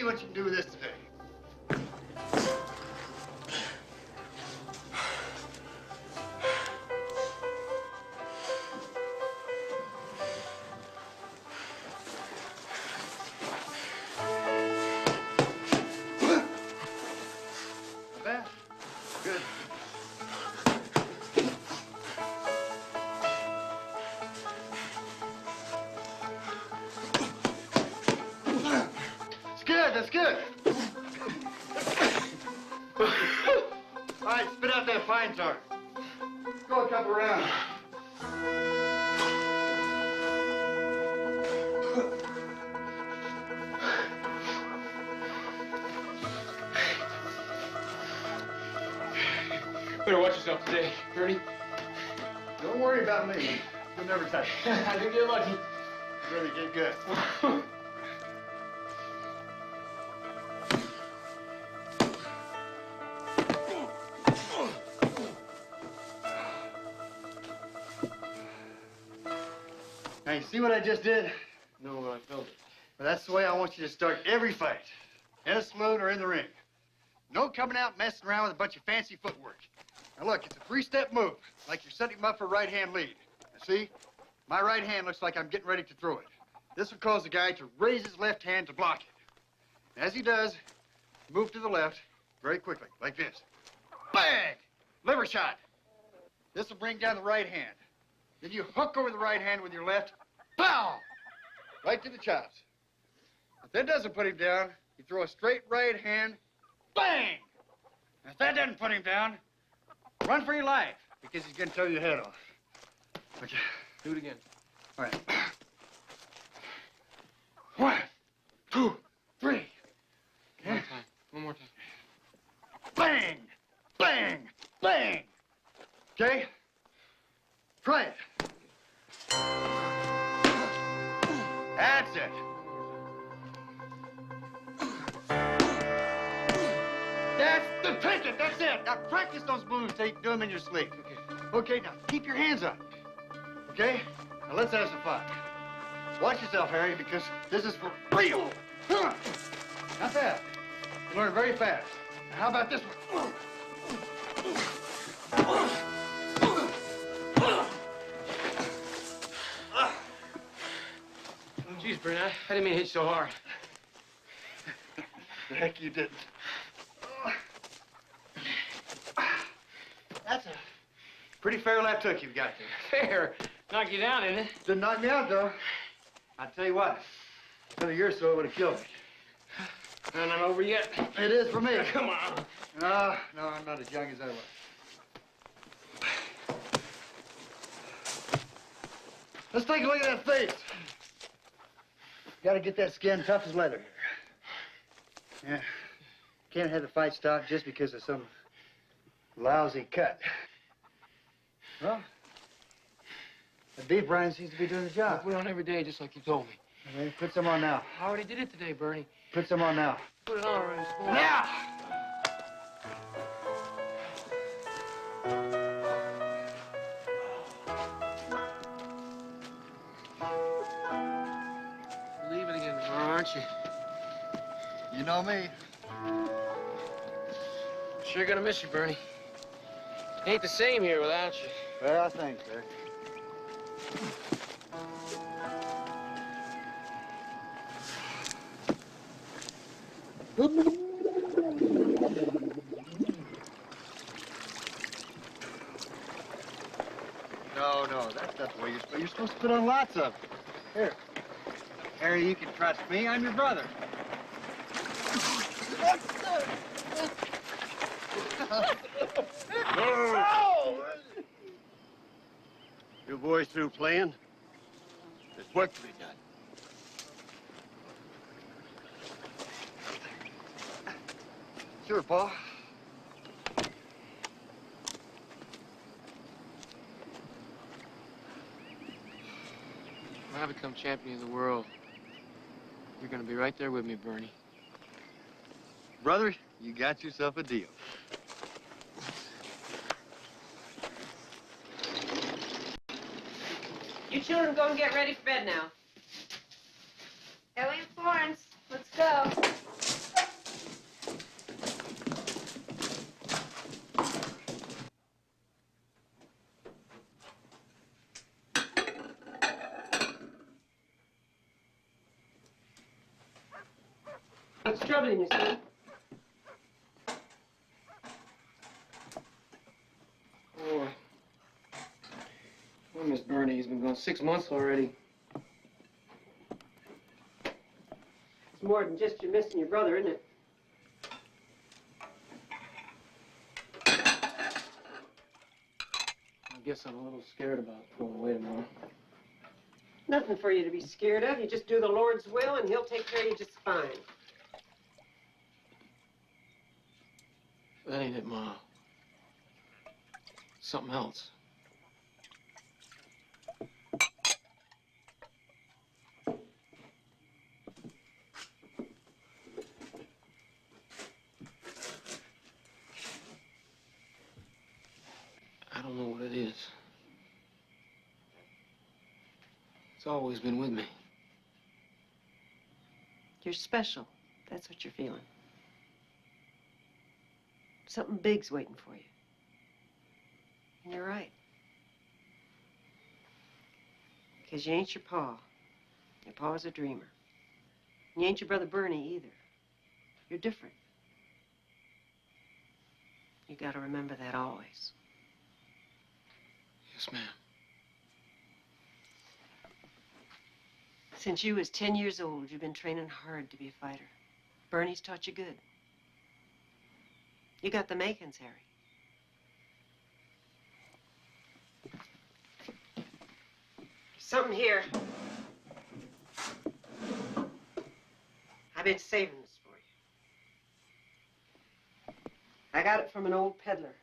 What you can do with this today. Not bad. Good. It's good. That's good. All right, spit out that pine tar. Go a couple rounds. Better watch yourself today, Bernie. Don't worry about me. You'll never touch me. I think you're lucky. You really did good. Now, you see what I just did? No, I felt it. Well, that's the way I want you to start every fight. In a saloon or in the ring. No coming out messing around with a bunch of fancy footwork. Now, look, it's a three-step move, like you're setting him up for a right-hand lead. Now, see? My right hand looks like I'm getting ready to throw it. This will cause the guy to raise his left hand to block it. As he does, move to the left very quickly, like this. Bang! Liver shot. This will bring down the right hand. Then you hook over the right hand with your left. Pow! Right to the chops. If that doesn't put him down, you throw a straight right hand. Bang! And if that doesn't put him down, run for your life, because he's going to tear your head off. Okay. Do it again. All right. 1, 2, 3. Okay. One more time. One more time. Bang! Bang! Bang! Okay? Try it. That's it. That's the ticket. That's it. Now practice those moves so you can do them in your sleep. Okay. Okay, now keep your hands up. Okay? Now let's have some fun. Watch yourself, Harry, because this is for real. Not bad. You learn very fast. Now, how about this one? Jeez, Bernie, I didn't mean to hit you so hard. The heck you didn't. That's a pretty fair left hook you've got there. Fair. Knock you down, didn't it? Didn't knock me out, though. I'll tell you what. Another year or so, it would have killed me. I'm not over yet. It is for me. Come on. No, I'm not as young as I was. Let's take a look at that face. Gotta get that skin tough as leather here. Yeah. Can't have the fight stop just because of some lousy cut. Well, the beef brine seems to be doing the job. Put it on every day, just like you told me. Okay, put some on now. I already did it today, Bernie. Put some on now. Put it on already. This morning. Now! Leave it again tomorrow, aren't you? You know me. Sure gonna miss you, Bernie. Ain't the same here without you. Well, thanks, sir. No, that's not the way you're supposed to put on lots of. Here. Harry, you can trust me. I'm your brother. No! You boys through playing? There's work to be done. Sure, Pa. When I become champion of the world, you're gonna be right there with me, Bernie. Brother, you got yourself a deal. You children go and get ready for bed now. Ellie and Florence, let's go. What's troubling you, son? Oh, well, Miss Bernie, he's been gone 6 months already. It's more than just you missing your brother, isn't it? I guess I'm a little scared about going away tomorrow. Nothing for you to be scared of. You just do the Lord's will, and He'll take care of you just fine. That ain't it, Ma. Something else. I don't know what it is. It's always been with me. You're special. That's what you're feeling. Something big's waiting for you. And you're right. Because you ain't your pa. Your pa's a dreamer. And you ain't your brother Bernie either. You're different. You gotta remember that always. Yes, ma'am. Since you was 10 years old, you've been training hard to be a fighter. Bernie's taught you good. You got the makings, Harry. There's something here. I've been saving this for you. I got it from an old peddler.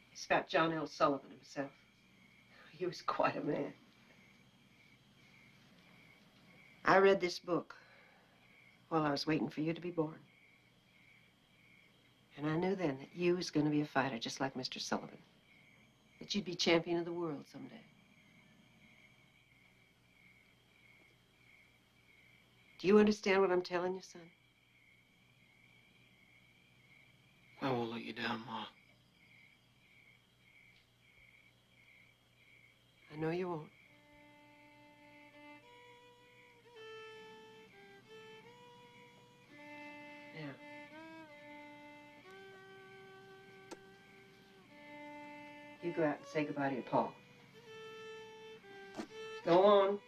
He's got John L. Sullivan himself. He was quite a man. I read this book while I was waiting for you to be born. And I knew then that you was going to be a fighter just like Mr. Sullivan. That you'd be champion of the world someday. Do you understand what I'm telling you, son? I won't let you down, Ma. I know you won't. Now. You go out and say goodbye to your pa. Go on.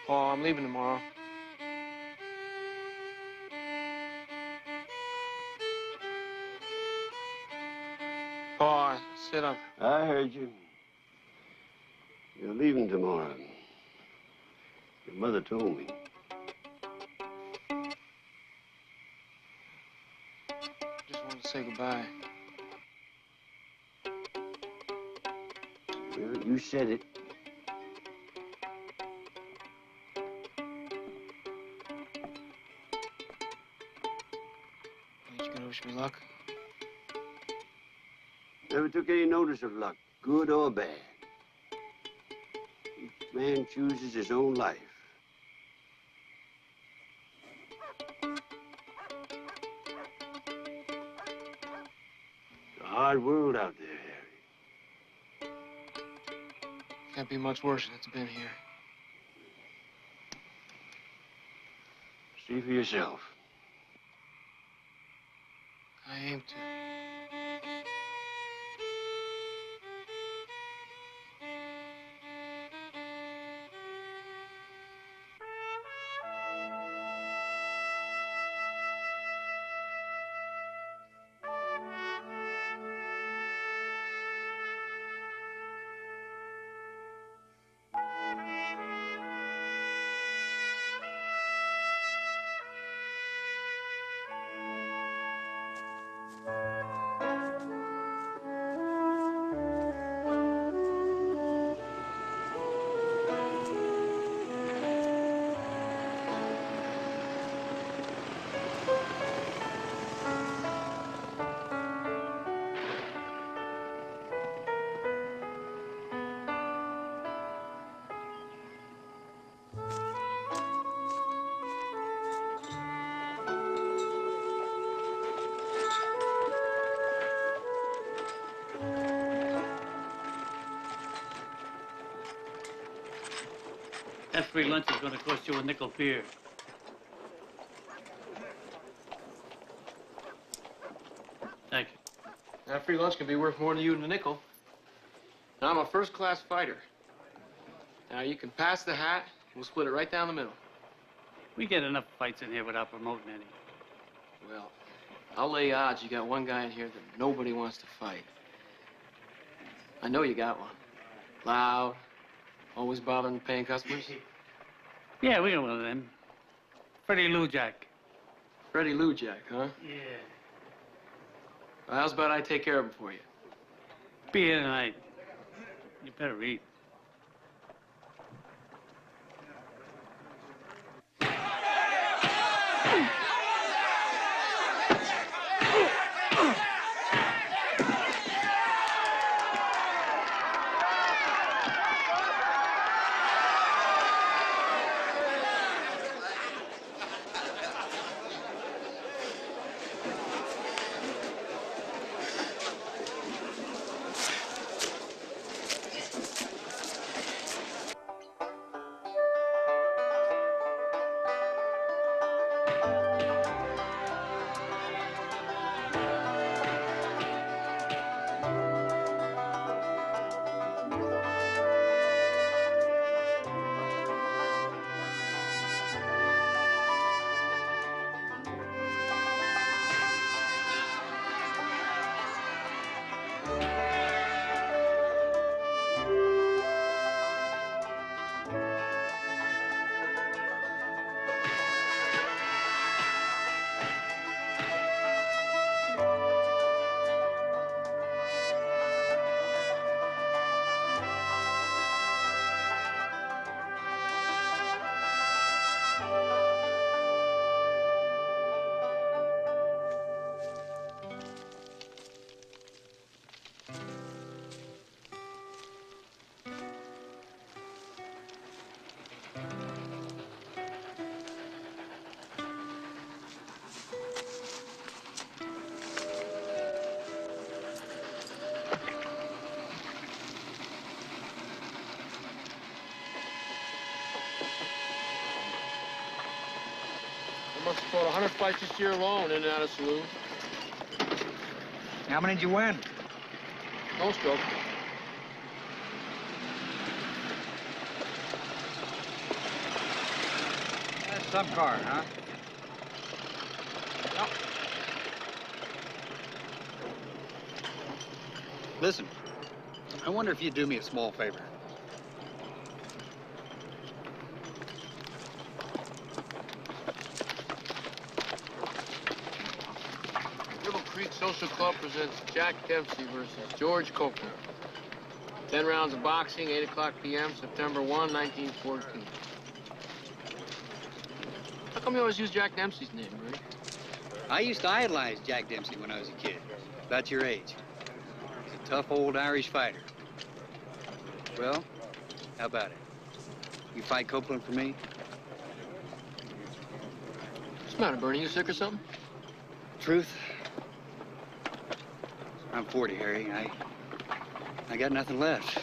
Pa, I'm leaving tomorrow. Pa, sit up. I heard you. You're leaving tomorrow. Your mother told me. Just wanted to say goodbye. Well, you said it. Ain't you gonna wish me luck? Never took any notice of luck, good or bad. Each man chooses his own life. hard world out there, Harry. Can't be much worse than it's been here. See for yourself. I aim to. That free lunch is going to cost you a nickel beer. Thank you. That free lunch can be worth more to you than a nickel. Now, I'm a first-class fighter. Now, you can pass the hat, and we'll split it right down the middle. We get enough fights in here without promoting any. Well, I'll lay odds you got one guy in here that nobody wants to fight. I know you got one. Loud, always bothering the paying customers. Yeah, we got one of them. Freddie Lou Jack. Freddie Lou Jack, huh? Yeah. Well, how's about I take care of him for you? Be here tonight. You better eat. I must have fought 100 fights this year alone in and out of saloons. How many did you win? No stroke. That's some car, huh? Yep. Listen, I wonder if you'd do me a small favor. River Creek Social Club presents Jack Dempsey versus George Copeland. 10 rounds of boxing, 8 o'clock p.m., September 1, 1914. How come you always use Jack Dempsey's name, Bernie? I used to idolize Jack Dempsey when I was a kid, about your age. He's a tough old Irish fighter. Well, how about it? You fight Copeland for me? What's the matter, Bernie? You sick or something? Truth? I'm 40, Harry. I got nothing left.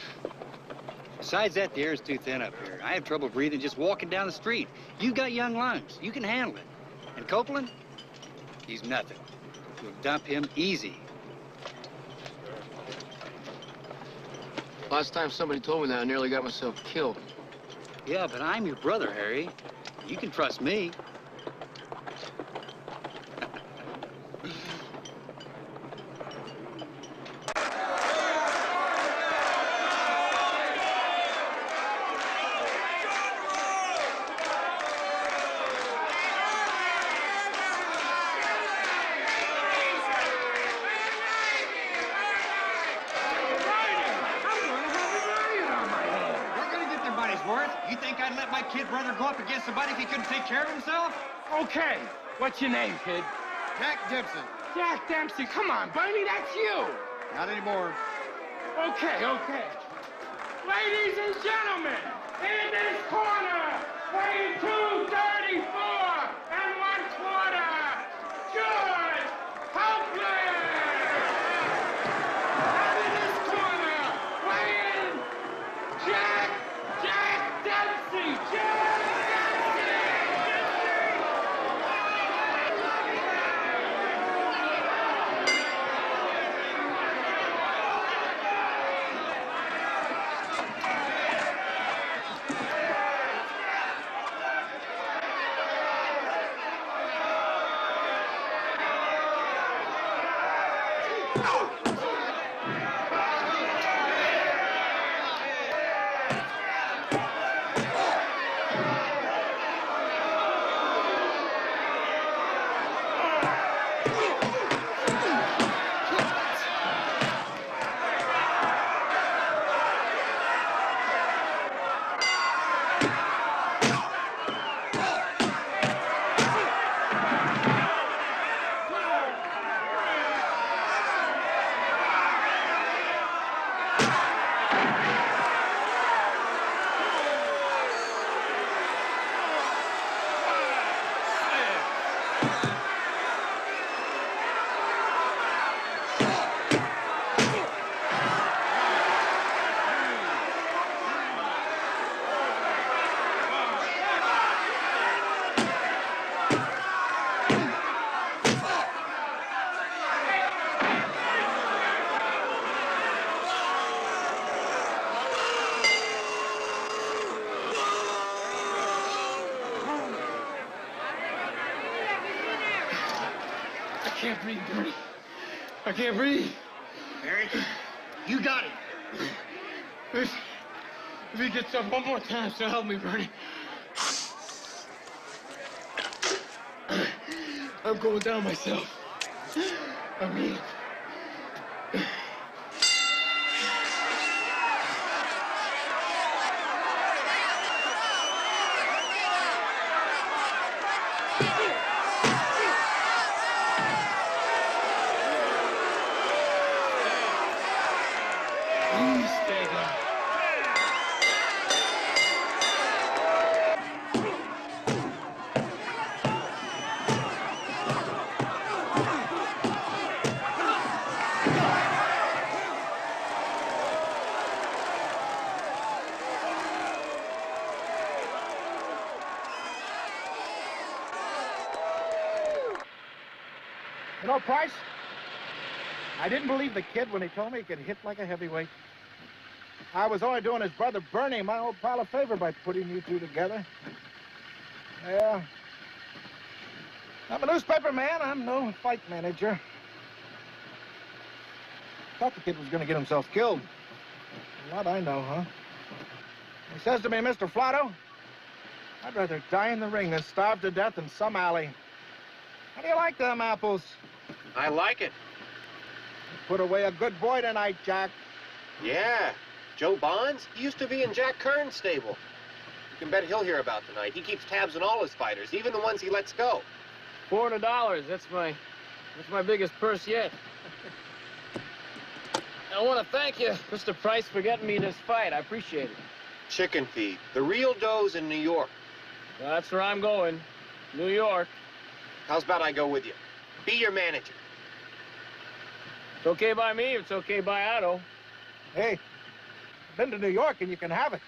Besides that, the air's too thin up here. I have trouble breathing just walking down the street. You've got young lungs. You can handle it. And Copeland? He's nothing. You'll dump him easy. Last time somebody told me that, I nearly got myself killed. Yeah, but I'm your brother, Harry. You can trust me. Okay, what's your name, kid? Jack Dempsey. Jack Dempsey. Come on, Bernie, that's you. Not anymore. Okay. Ladies and gentlemen, in this corner, weighing 234 1/4, George Copeland. And in this corner, weighing Jack Dempsey. I can't breathe, Bernie. I can't breathe. Harry, you got it. If he gets up one more time, so help me, Bernie. I'm going down myself. I mean it. Please stay there. You know, Price, I didn't believe the kid when he told me he could hit like a heavyweight. I was only doing his brother Bernie, my old pal, a favor by putting you two together. Yeah. I'm a newspaper man. I'm no fight manager. Thought the kid was going to get himself killed. What I know, huh? He says to me, Mr. Flatto, I'd rather die in the ring than starve to death in some alley. How do you like them apples? I like it. You put away a good boy tonight, Jack. Yeah. Joe Bonds, he used to be in Jack Kern's stable. You can bet he'll hear about tonight. He keeps tabs on all his fighters, even the ones he lets go. $400. That's my biggest purse yet. I want to thank you, Mr. Price, for getting me this fight. I appreciate it. Chicken feed. The real dough's in New York. That's where I'm going. New York. How's about I go with you? Be your manager. It's okay by me. It's okay by Otto. Hey, been to New York and you can have it.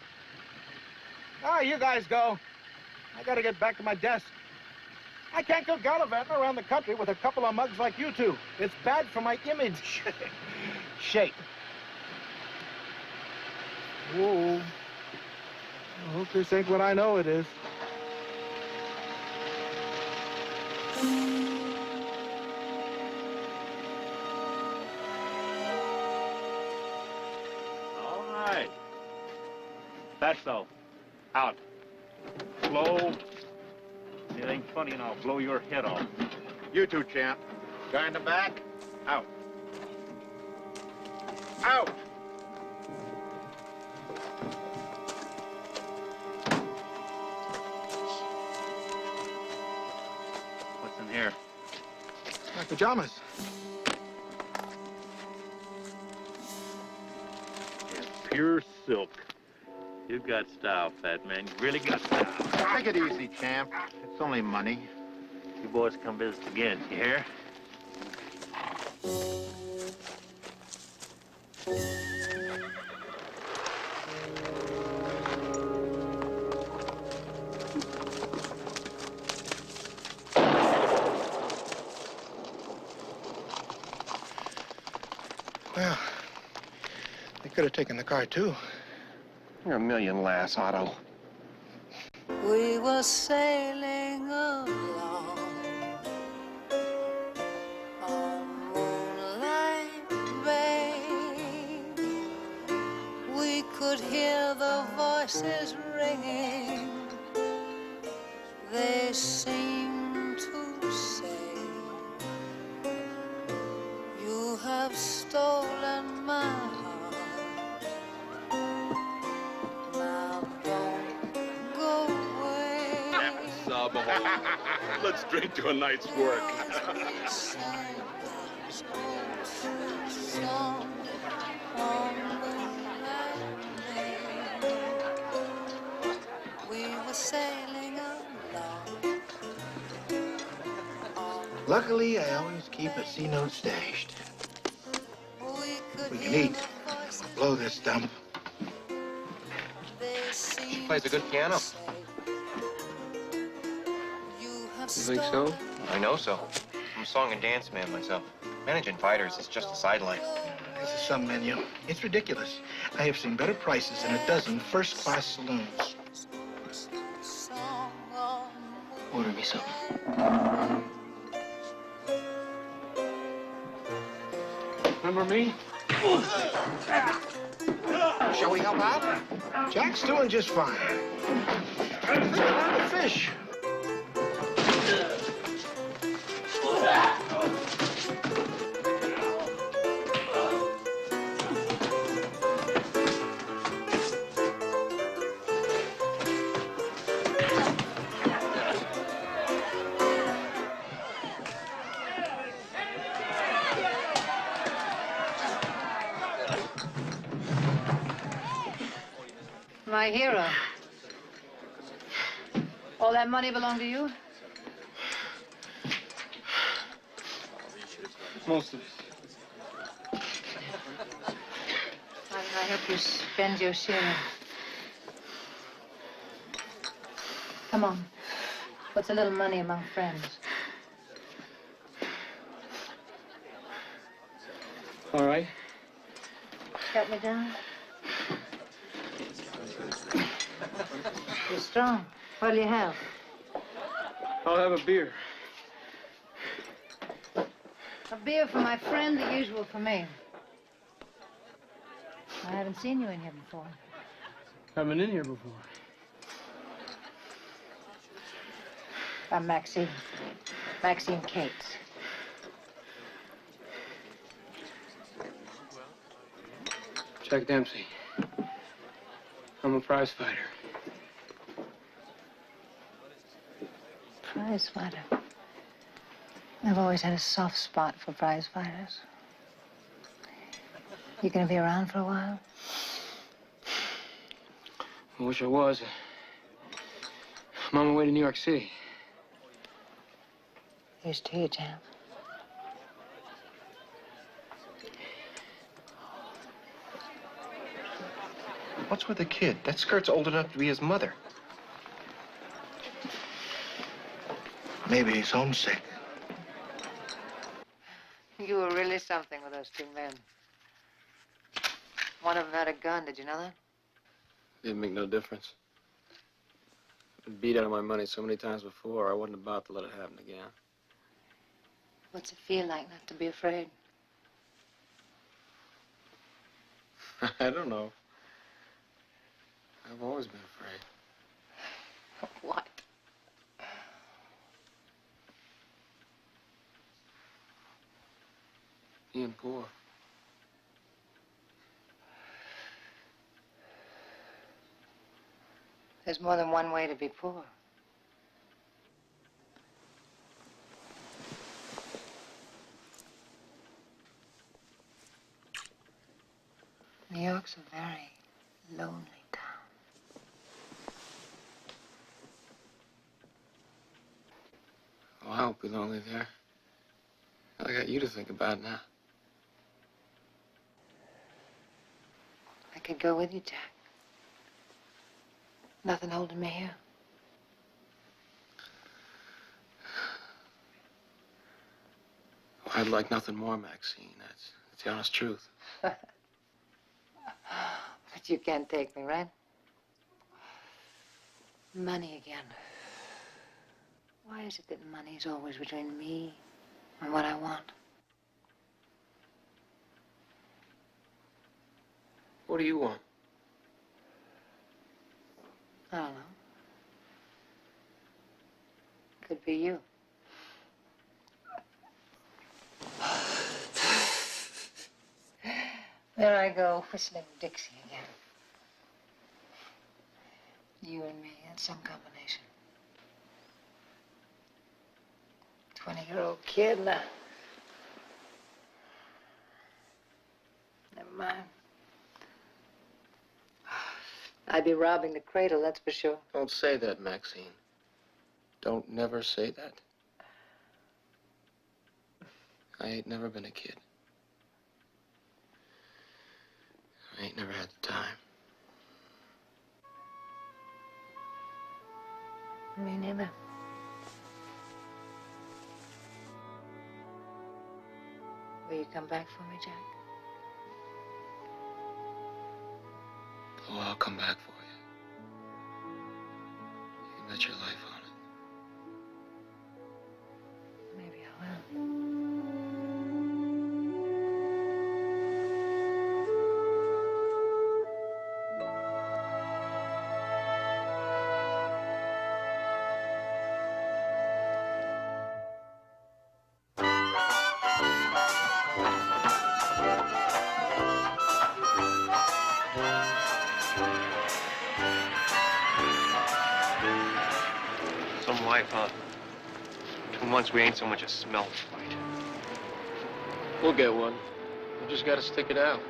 Ah, you guys go. I gotta get back to my desk. I can't go gallivanting around the country with a couple of mugs like you two. It's bad for my image. Shake. Whoa. I hope this ain't what I know it is. All right. That's so. Out. Slow. Anything funny and I'll blow your head off. You two, champ. Guy in the back, out. Out! What's in here? My pajamas. It's pure silk. You got style, fat man. You really got style. Take it easy, champ. It's only money. You boys come visit again, you hear? Well, they could have taken the car, too. You're a million laughs, Otto. We were sailing along on Moonlight Bay. We could hear the voices ringing. They seemed to say, "You have stolen my heart. Now don't go away." Let's drink to a night's work. We were sailing along. Luckily, I always keep a C-note stashed. We can eat. Blow this dump. She plays a good piano. You think so? I know so. I'm a song and dance man myself. Managing fighters is just a sideline. This is some menu. It's ridiculous. I have seen better prices in a dozen first-class saloons. Order me something. Remember me? Shall we help out? Jack's doing just fine. Think about the fish. My hero. All that money belong to you? Most of it. I hope you spend your share. Come on. What's a little money among friends? All right. Cut me down? You're strong. What'll you have? I'll have a beer. A beer for my friend, the usual for me. I haven't seen you in here before. I've been in here before. I'm Maxine. Maxine Cates. Jack Dempsey. I'm a prize fighter. Prize fighter. I've always had a soft spot for prize fighters. You gonna be around for a while? I wish I was. I'm on my way to New York City. Here's to you, champ. What's with the kid? That skirt's old enough to be his mother. Maybe he's homesick. You were really something with those two men. One of them had a gun. Did you know that? Didn't make no difference. I've been beat out of my money so many times before, I wasn't about to let it happen again. What's it feel like not to be afraid? I don't know. I've always been afraid. What? Being poor. There's more than one way to be poor. New York's a very lonely town. Oh, I won't be lonely there. I got you to think about now. I could go with you, Jack. Nothing holding me here. Oh, I'd like nothing more, Maxine. That's the honest truth. But you can't take me, right? Money again. Why is it that money's always between me and what I want? What do you want? I don't know. Could be you. There I go, whistling Dixie again. You and me, that's some combination. 20-year-old kid, now. Never mind. I'd be robbing the cradle, that's for sure. Don't say that, Maxine. Don't never say that. I ain't never been a kid. I ain't never had the time. Me neither. Will you come back for me, Jack? Oh, I'll come back for you. You can bet your life on it. Maybe I will. Some life, huh? 2 months we ain't so much as smelled a fight. We'll get one. We just gotta stick it out.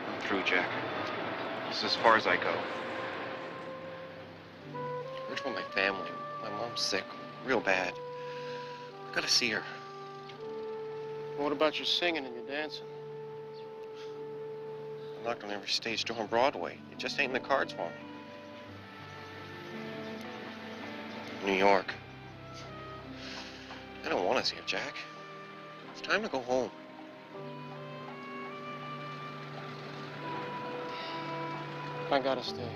I'm through, Jack. This is as far as I go. Where's my family? My mom's sick, real bad. I gotta see her. What about your singing and your dancing? I knocked on every stage door on Broadway. It just ain't in the cards for me. New York. I don't want to see her, Jack. It's time to go home. I gotta stay.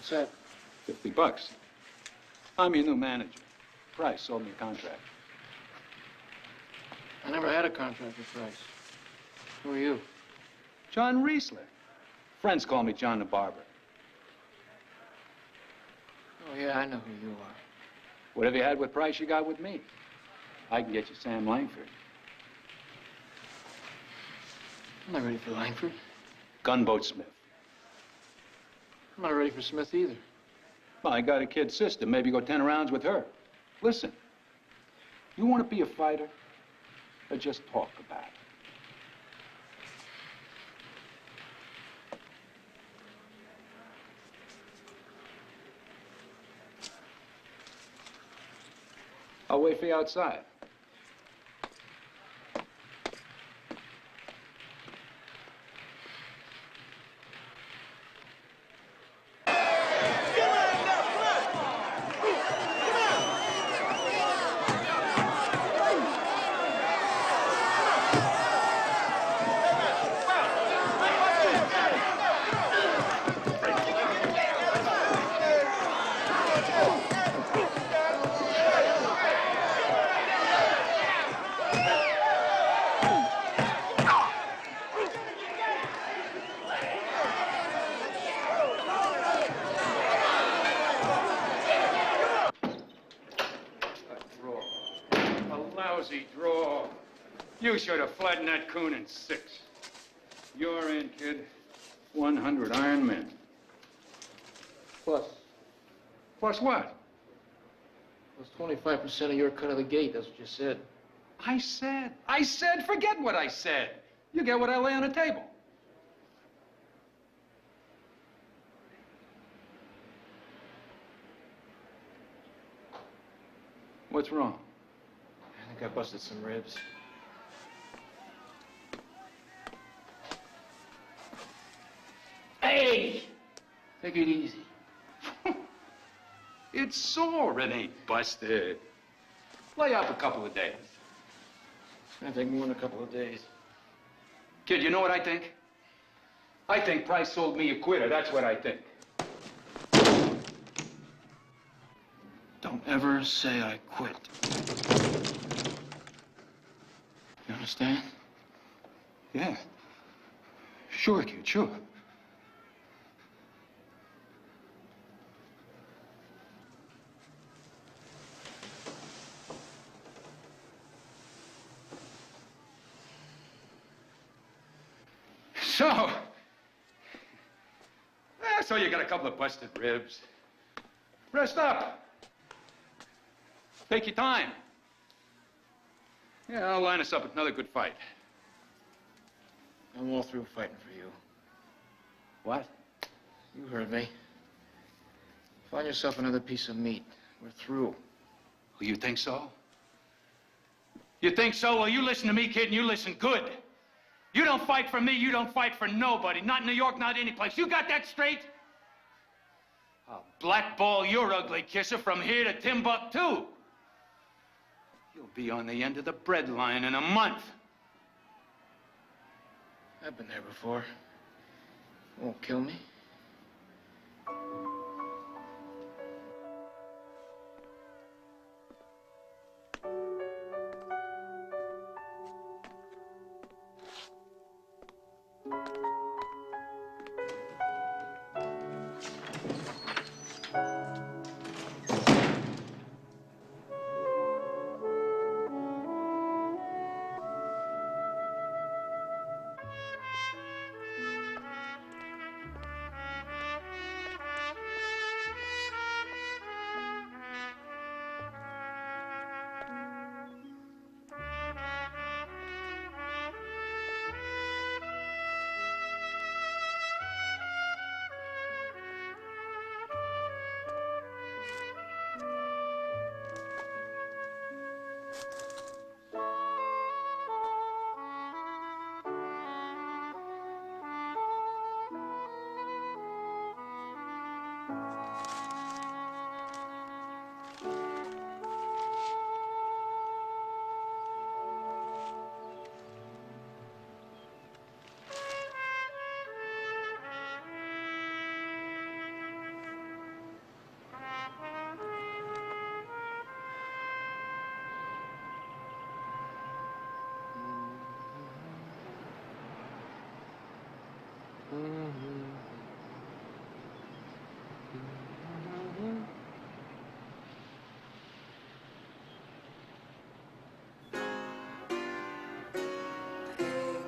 What's that? $50. I'm your new manager. Price sold me a contract. I never had a contract with Price. Who are you? John Riesler. Friends call me John the Barber. Oh, yeah, I know who you are. Whatever you had with Price, you got with me. I can get you Sam Langford. I'm not ready for Langford. Gunboat Smith. I'm not ready for Smith either. Well, I got a kid sister. Maybe go 10 rounds with her. Listen, you want to be a fighter or just talk about it? I'll wait for you outside. Draw. You should have flattened that coon in 6. You're in, kid. 100 Iron Men. Plus Plus what? 25% of your cut of the gate. That's what you said. I said, forget what I said. You get what I lay on the table. What's wrong? I think I busted some ribs. Hey! Take it easy. It's sore. It ain't busted. Lay up a couple of days. It's gonna take more than a couple of days. Kid, you know what I think? I think Price sold me a quitter. That's what I think. Don't ever say I quit. You understand? Yeah. Sure, kid, sure. So you got a couple of busted ribs. Rest up. Take your time. Yeah, I'll line us up with another good fight. I'm all through fighting for you. What? You heard me. Find yourself another piece of meat. We're through. Oh, you think so? You think so? Well, you listen to me, kid, and you listen good. You don't fight for me, you don't fight for nobody. Not in New York, not any place. You got that straight? I'll blackball your ugly kisser from here to Timbuktu. You'll be on the end of the bread line in a month. I've been there before. Won't kill me.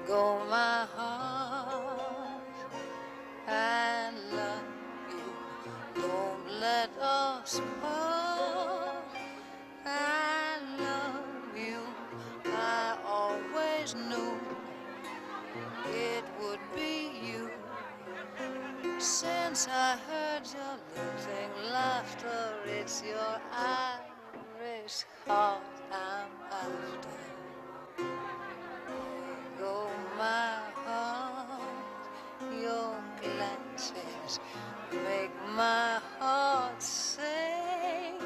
Go my heart, I love you. Don't let us part. I love you. I always knew it would be you. Since I heard your losing laughter, it's your Irish heart I'm after. Go my heart, your glances make my heart sing.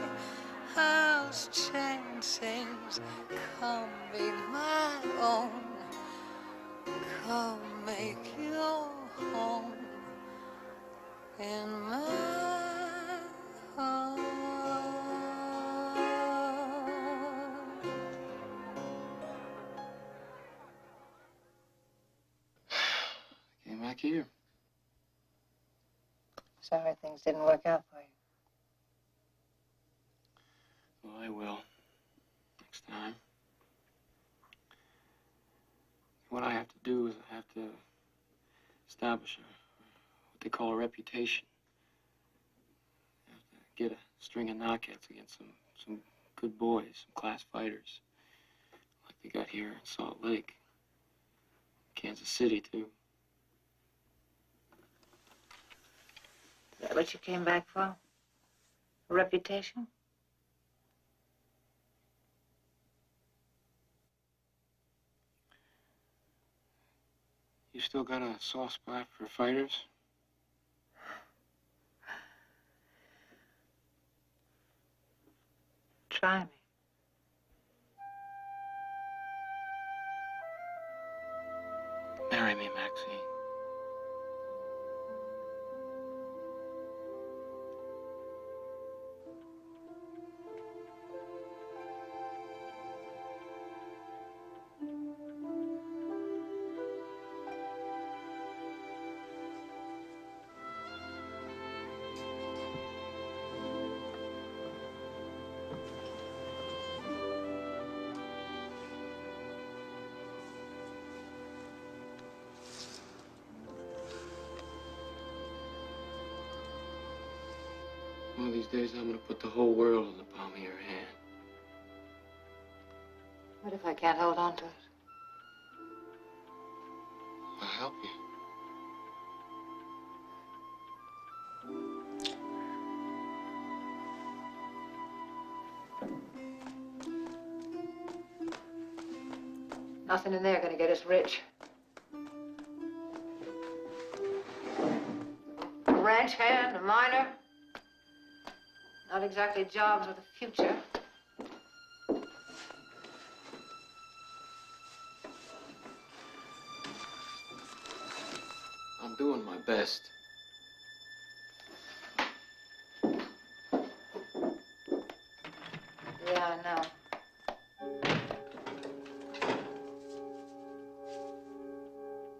How's chances? Come be my own. Come make your home in my heart. Came back here. Sorry things didn't work out for you. Well, I will. Next time. What I have to do is I have to establish what they call a reputation. I have to get a string of knockouts against some good boys, some class fighters. Like they got here in Salt Lake. Kansas City, too. Is that what you came back for? A reputation? You still got a soft spot for fighters? Try me. Marry me, Maxine. One of these days, I'm gonna put the whole world in the palm of your hand. What if I can't hold on to it? I'll help you. Nothing in there gonna get us rich. A ranch hand, a miner. Not exactly jobs with a future. I'm doing my best. Yeah, I know.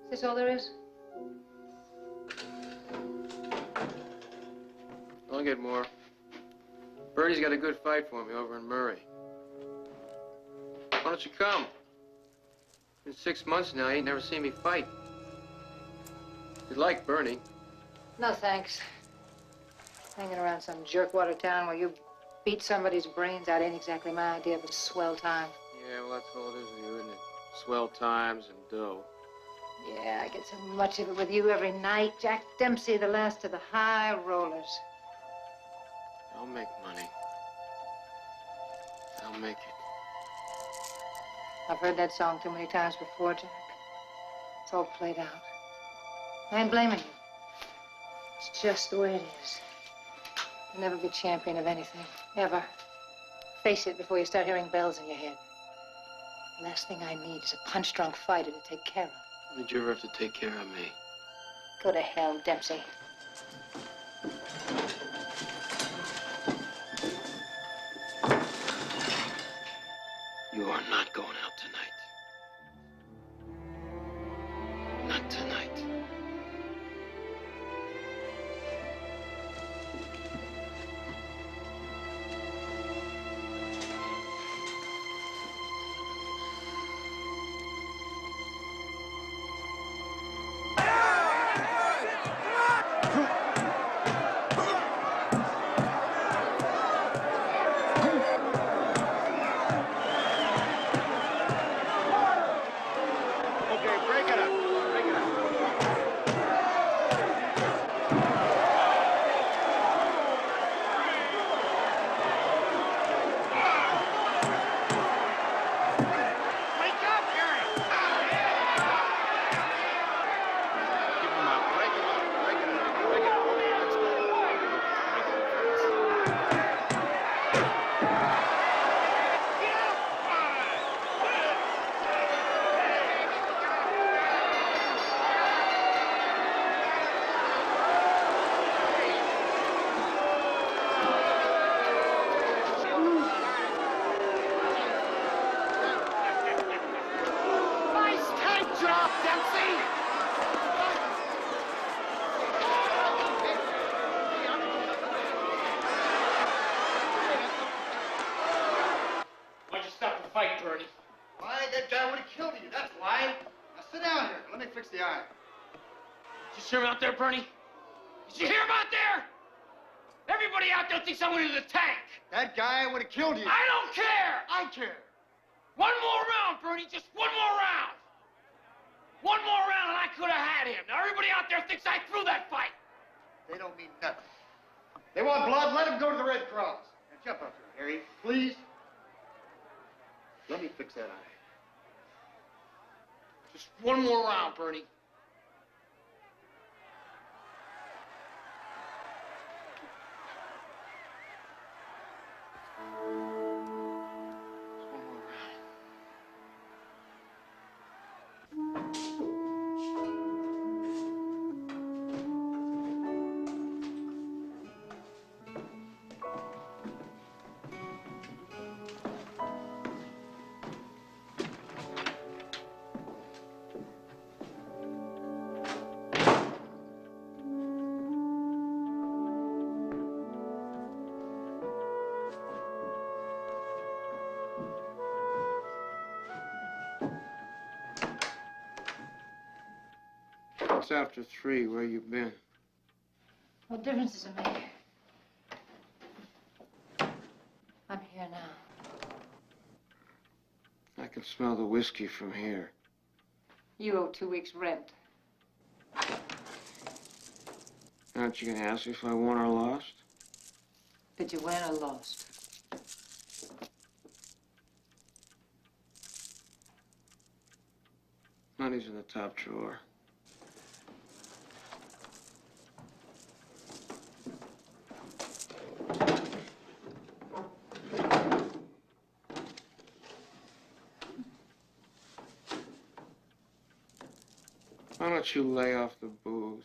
Is this all there is? I'll get more. Bernie's got a good fight for me over in Murray. Why don't you come? It's been 6 months now. You ain't never seen me fight. You'd like Bernie. No, thanks. Hanging around some jerkwater town where you beat somebody's brains out ain't exactly my idea of a swell time. Yeah, well, that's all it is with you, isn't it? Swell times and dough. Yeah, I get so much of it with you every night. Jack Dempsey, the last of the high rollers. I'll make money. I'll make it. I've heard that song too many times before, Jack. It's all played out. I ain't blaming you. It's just the way it is. You'll never be champion of anything. Ever. Face it before you start hearing bells in your head. The last thing I need is a punch-drunk fighter to take care of. Did you ever have to take care of me? Go to hell, Dempsey. You are not going out tonight. Not tonight. Nice tank job, Dempsey! Why'd you stop the fight, Bernie? Why, that guy would have killed you, that's why. Now sit down here. Let me fix the iron. Did you hear him out there, Bernie? Did you hear him out there? Everybody out there thinks I went into the tank. That guy would have killed you. I don't care. I care. One more round, Bernie. Just one more round. One more round and I could have had him. Now everybody out there thinks I threw that fight. They don't mean nothing. They want blood, let them go to the Red Cross. Now jump up here, Harry, please. Let me fix that eye. Just one more round, Bernie. It's after 3. Where you been? What difference does it make? I'm here now. I can smell the whiskey from here. You owe 2 weeks' rent. Aren't you gonna ask me if I won or lost? Did you win or lost? Money's in the top drawer. Why don't you lay off the booze?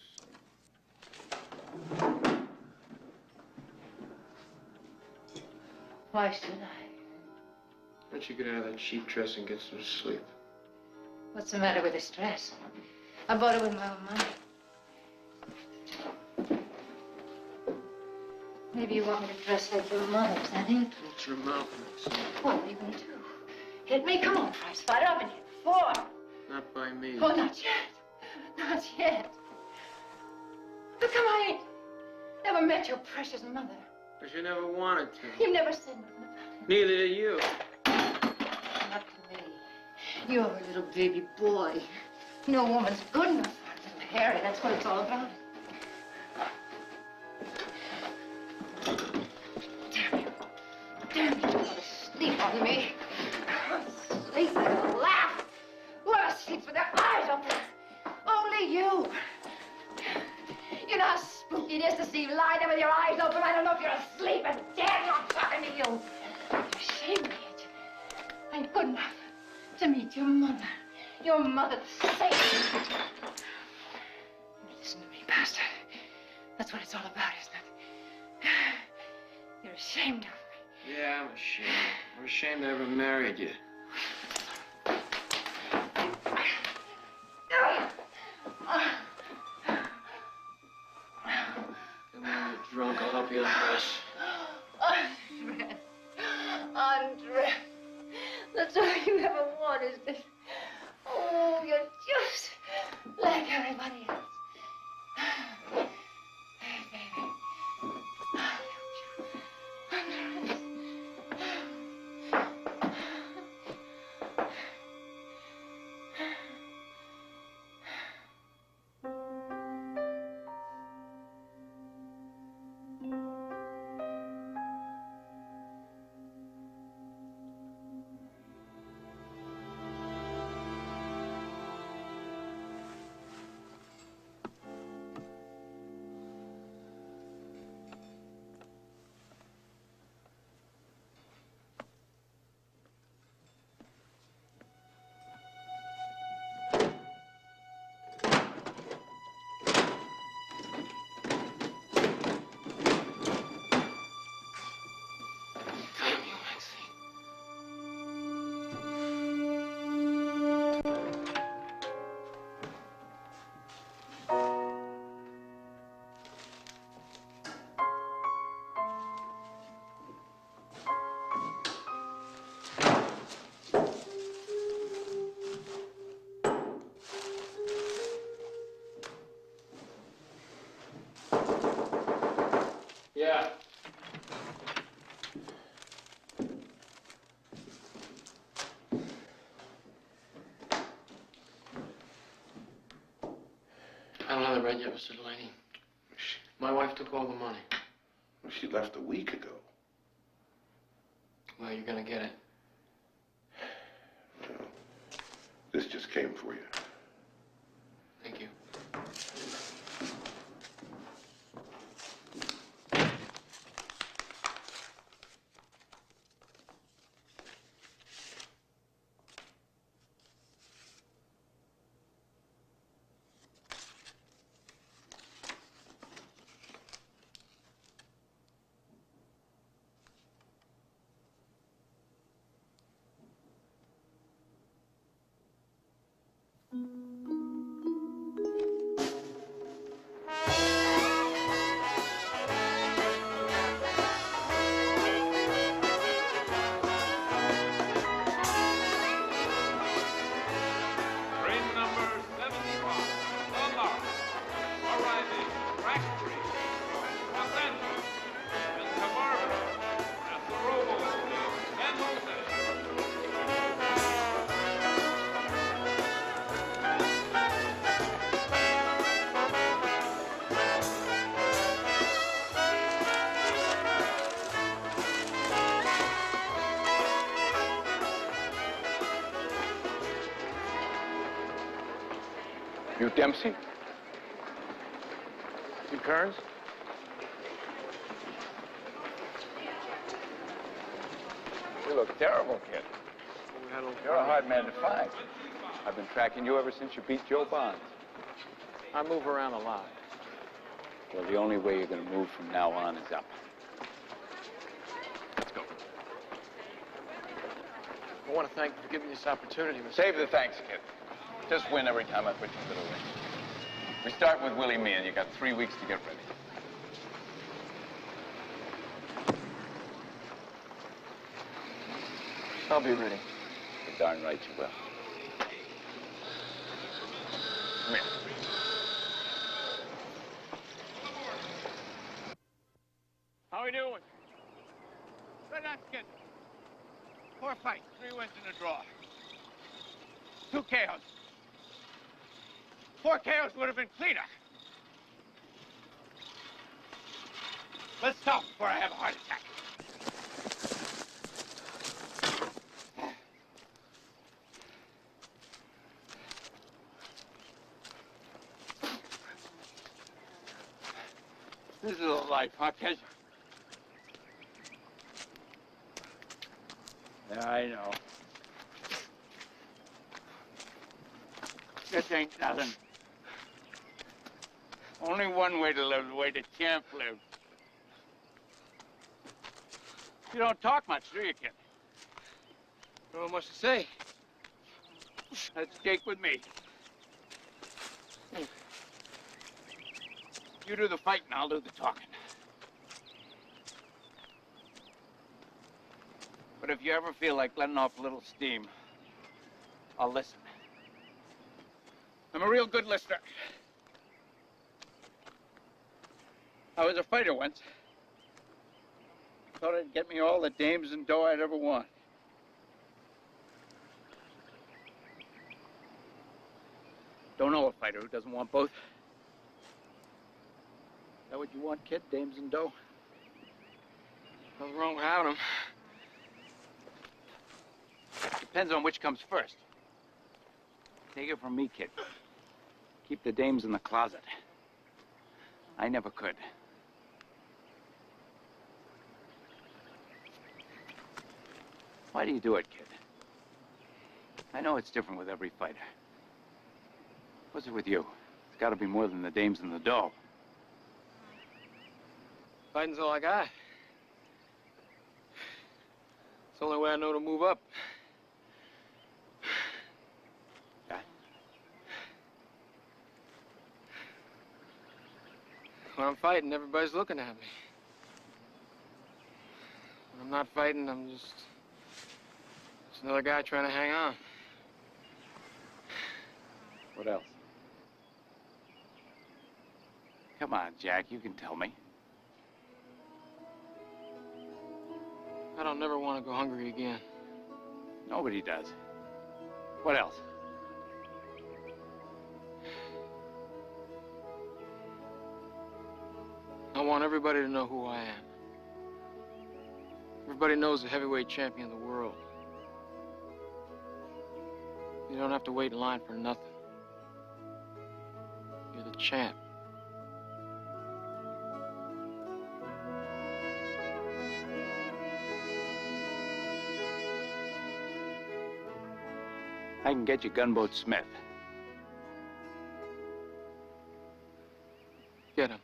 Why should I? Why don't you get out of that cheap dress and get some sleep? What's the matter with this dress? I bought it with my own money. Maybe you want me to dress like your mother, is that it? What's your mouth, Maxine? What are you going to do? Hit me? Come on, prize fighter. I've been hit before. Not by me. Oh, not yet. Not yet. How come I ain't never met your precious mother? Because you never wanted to. You never said nothing about it. Neither did you. Not to me. You're a little baby boy. No woman's good enough for a little Harry. That's what it's all about. Damn you. Damn you. You want to sleep on me. Sleep and laugh. Whoever sleeps with their eyes open. Only you. You know how spooky it is to see you lie there with your eyes open. I don't know if you're asleep and dead. I'm talking to you. You're ashamed of it. I ain't good enough to meet your mother. Your mother, the Satan. Listen to me, Pastor. That's what it's all about, isn't it? You're ashamed of me. Yeah, I'm ashamed. I'm ashamed I ever married you. Come on, you're drunk. I'll help you undress. Undress. Undress. That's all you ever want, isn't it? Oh, you're just like everybody else. Hey, baby. Undress. Yeah. I don't have the rent yet, Mr. Delaney. My wife took all the money. She left a week ago. Well, you're gonna get it. Well, this just came for you. Thank you. Train number 71, The Lark, arriving track 3 from Los Angeles and Cabarro at the Robo in San Jose. You Dempsey? You Kearns? You look terrible, kid. You're a hard man to find. I've been tracking you ever since you beat Joe Bonds. I move around a lot. Well, the only way you're going to move from now on is up. Let's go. I want to thank you for giving me this opportunity, Mr. Save the thanks, kid. Just win every time I put you to the ring. We start with Willie Me, and you got 3 weeks to get ready. I'll be ready. You're darn right you will. Come here. How we doing? Right on schedule. 4 fights, 3 wins and a draw. 2 KOs. 4 KOs would have been cleaner. Let's talk before I have a heart attack. This is a life, huh, kid? Yeah, I know. This ain't nothing. Only one way to live, the way the champ lived. You don't talk much, do you, kid? Don't know much to say. That's cake with me. You do the fighting, I'll do the talking. But if you ever feel like letting off a little steam, I'll listen. I'm a real good listener. I was a fighter once. Thought it'd get me all the dames and dough I'd ever want. Don't know a fighter who doesn't want both. Is that what you want, kid? Dames and dough? Nothing wrong with having them. Depends on which comes first. Take it from me, kid. Keep the dames in the closet. I never could. Why do you do it, kid? I know it's different with every fighter. What's it with you? It's got to be more than the dames and the dough. Fighting's all I got. It's the only way I know to move up. Yeah? When I'm fighting, everybody's looking at me. When I'm not fighting, I'm just another guy trying to hang on. What else? Come on, Jack, you can tell me. I don't never want to go hungry again. Nobody does. What else? I want everybody to know who I am. Everybody knows the heavyweight champion of the world. You don't have to wait in line for nothing. You're the champ. I can get you Gunboat Smith. Get him.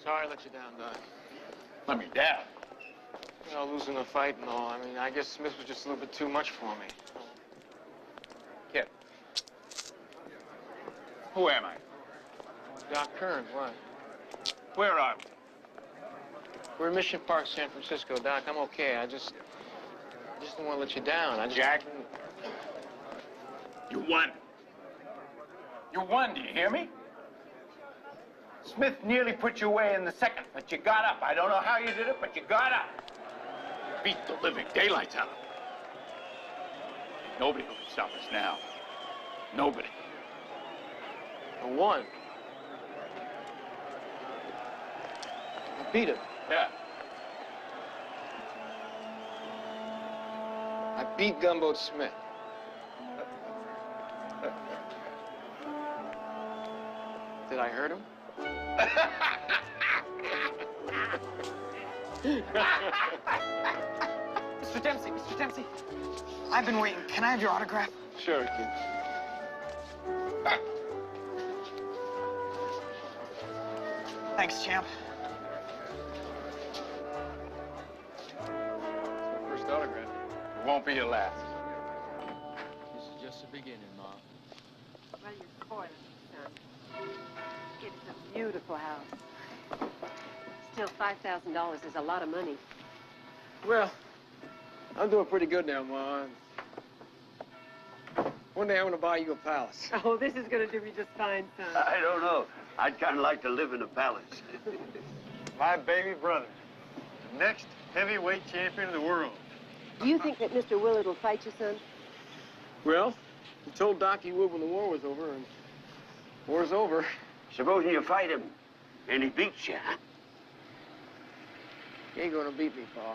Sorry I let you down, Doc. Let me down. You know, losing a fight and all. I mean, I guess Smith was just a little bit too much for me. Kid. Who am I? Doc Kern, what? Where are we? We're in Mission Park, San Francisco, Doc. I'm okay. I just don't want to let you down. Jack, you won. You won, do you hear me? Smith nearly put you away in the second, but you got up. I don't know how you did it, but you got up. Beat the living daylights out of him. Nobody will stop us now. Nobody. I won. I beat him. Yeah. I beat Gunboat Smith. Did I hurt him? Mr. Dempsey, I've been waiting. Can I have your autograph? Sure, kid. Thanks, champ. It's my first autograph. It won't be your last. This is just the beginning, Mom. Well, you're spoiling me, son. It's a beautiful house. Still, $5,000 is a lot of money. Well, I'm doing pretty good now, Ma. One day I'm going to buy you a palace. Oh, this is going to do me just fine, son. I don't know. I'd kind of like to live in a palace. My baby brother, the next heavyweight champion of the world. Do you think that Mr. Willard will fight you, son? Well, he told Doc he would when the war was over, and war's over. Supposing you fight him and he beats you, huh? He ain't going to beat me, Pa.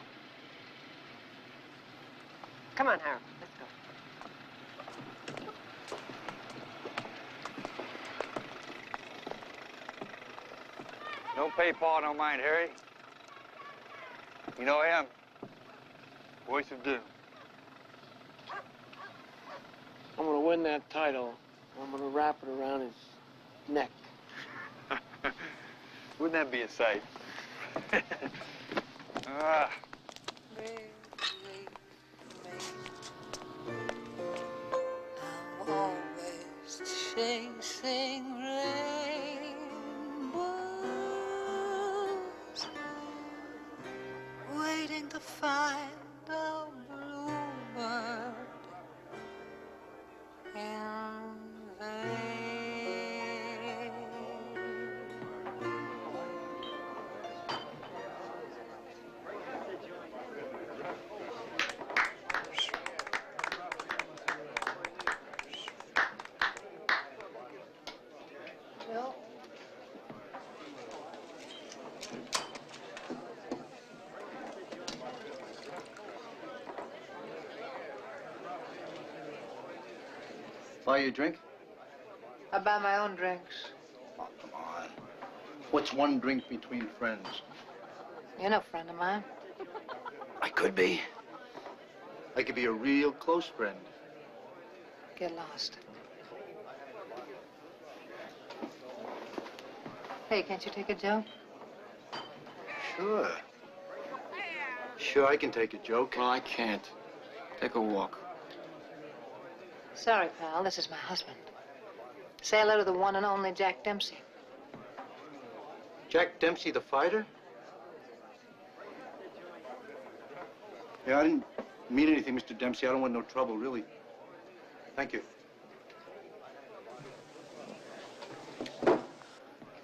Come on, Harold. Let's go. Don't pay Pa no mind, Harry. You know him? Voice of Doom. I'm going to win that title. I'm going to wrap it around his neck. Wouldn't that be a sight? Ah. I'm always chasing rainbows, waiting to find a bluebird in vain. Bill? Buy you a drink? I buy my own drinks. Oh, come on. What's one drink between friends? You're no friend of mine. I could be. I could be a real close friend. Get lost. Hey, can't you take a joke? Sure. Sure, I can take a joke. Well, I can't. Take a walk. Sorry, pal. This is my husband. Say hello to the one and only Jack Dempsey. Jack Dempsey, the fighter? Yeah, I didn't mean anything, Mr. Dempsey. I don't want no trouble, really. Thank you. You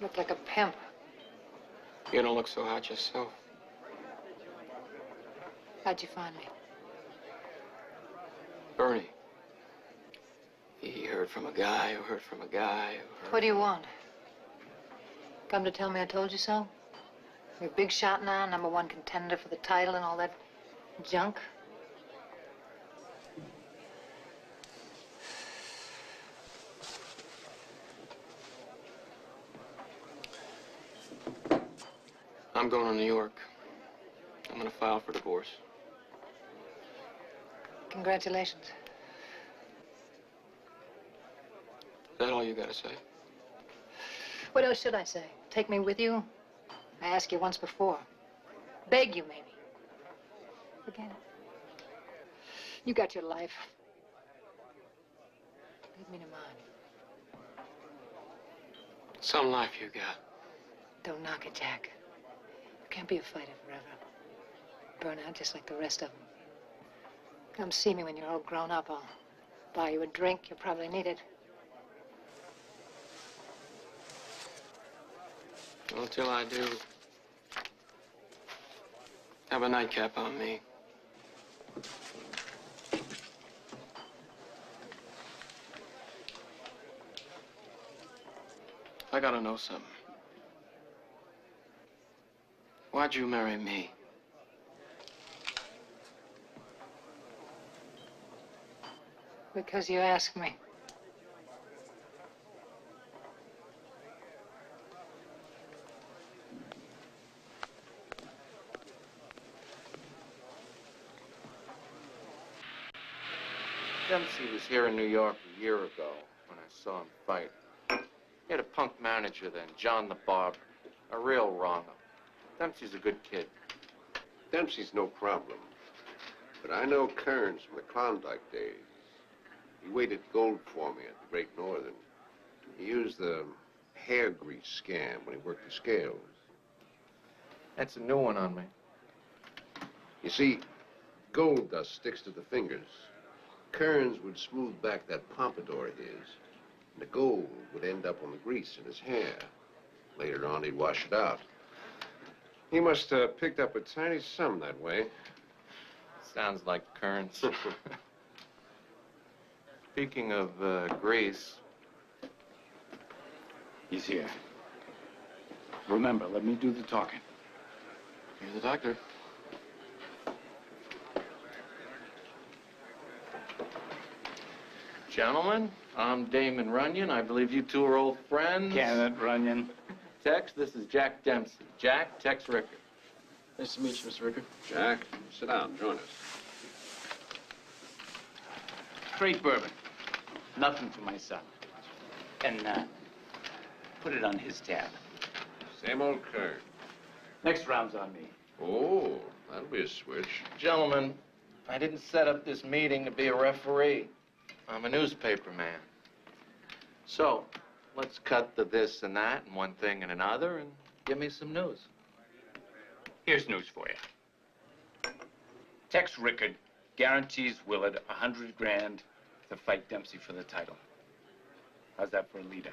look like a pimp. You don't look so hot yourself. How'd you find me? Bernie. He heard from a guy who heard from a guy who heard... What do you want? Come to tell me I told you so? You're a big shot now, #1 contender for the title and all that junk? I'm going to New York. I'm going to file for divorce. Congratulations. Is that all you got to say? What else should I say? Take me with you? I asked you once before. Beg you, maybe. Forget it. You got your life. Leave me to mine. Some life you got. Don't knock it, Jack. You can't be a fighter forever. Burn out just like the rest of them. Come see me when you're all grown up. I'll buy you a drink. You'll probably need it. Until I do, have a nightcap on me. I gotta know something. Why'd you marry me? Because you asked me. Dempsey was here in New York a year ago when I saw him fight. He had a punk manager then, John the Barber, a real wrong-up. Dempsey's a good kid. Dempsey's no problem. But I know Kearns from the Klondike days. He weighted gold for me at the Great Northern. He used the hair grease scam when he worked the scales. That's a new one on me. You see, gold dust sticks to the fingers. Kearns would smooth back that pompadour of his, and the gold would end up on the grease in his hair. Later on, he'd wash it out. He must have picked up a tiny sum that way. Sounds like Kearns. Speaking of grease... He's here. Remember, let me do the talking. You're the doctor. Gentlemen, I'm Damon Runyon. I believe you two are old friends. Kenneth Runyon. Tex, this is Jack Dempsey. Jack, Tex Rickard. Nice to meet you, Mr. Rickard. Jack, sit down, join us. Straight bourbon. Nothing for my son. And put it on his tab. Same old Kearns. Next round's on me. Oh, that'll be a switch. Gentlemen, I didn't set up this meeting to be a referee. I'm a newspaper man. So, let's cut the this and that and one thing and another and give me some news. Here's news for you. Tex Rickard guarantees Willard $100 grand to fight Dempsey for the title. How's that for a leader?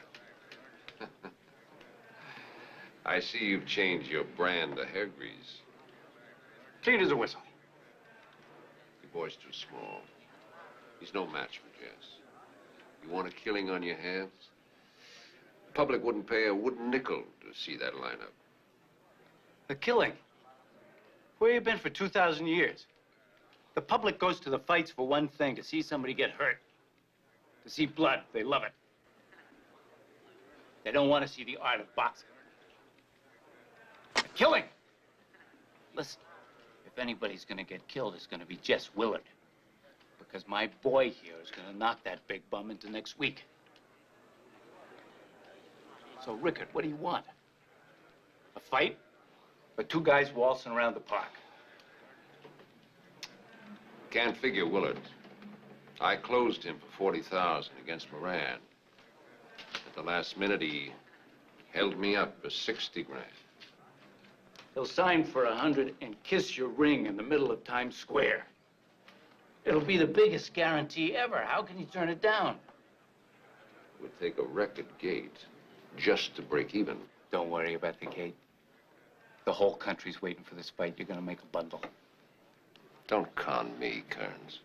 I see you've changed your brand to hair grease. Clean as a whistle. Your boy's too small. He's no match for Jess. You want a killing on your hands? The public wouldn't pay a wooden nickel to see that lineup. A killing? Where you been for 2,000 years? The public goes to the fights for one thing, to see somebody get hurt. To see blood, they love it. They don't want to see the art of boxing. A killing! Listen, if anybody's gonna get killed, it's gonna be Jess Willard. Because my boy here is gonna knock that big bum into next week. So, Rickard, what do you want? A fight? Or two guys waltzing around the park? Can't figure Willard. I closed him for 40,000 against Moran. At the last minute, he held me up for 60 grand. He'll sign for 100 and kiss your ring in the middle of Times Square. It'll be the biggest guarantee ever. How can you turn it down? It would take a record gate just to break even. Don't worry about the gate. The whole country's waiting for this fight. You're gonna make a bundle. Don't con me, Kearns.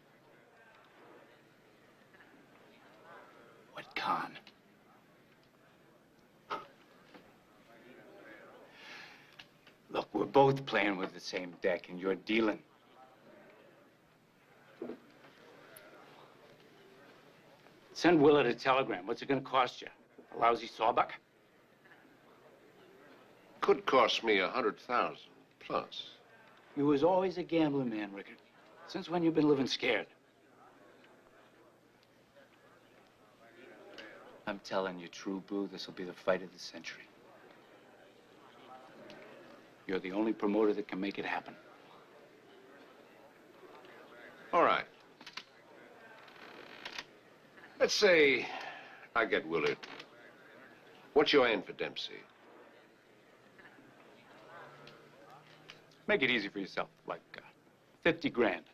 What con? Look, we're both playing with the same deck, and you're dealing. Send Willard a telegram. What's it gonna cost you? A lousy sawbuck? Could cost me 100,000 plus. You was always a gambling man, Rickard. Since when you been living scared? I'm telling you, True Blue, this will be the fight of the century. You're the only promoter that can make it happen. All right. Let's say I get Willard. What's your end for Dempsey? Make it easy for yourself, like 50 grand.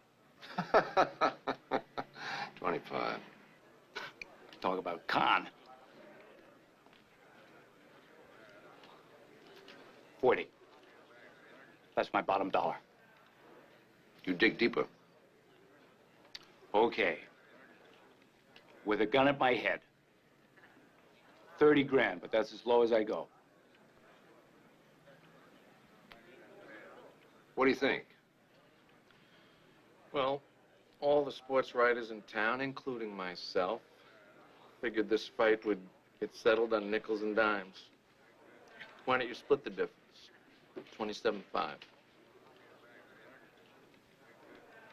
25. Talk about con. 40. That's my bottom dollar. You dig deeper. Okay. With a gun at my head. 30 grand, but that's as low as I go. What do you think? Well, all the sports writers in town, including myself, figured this fight would get settled on nickels and dimes. Why don't you split the difference? 27.5.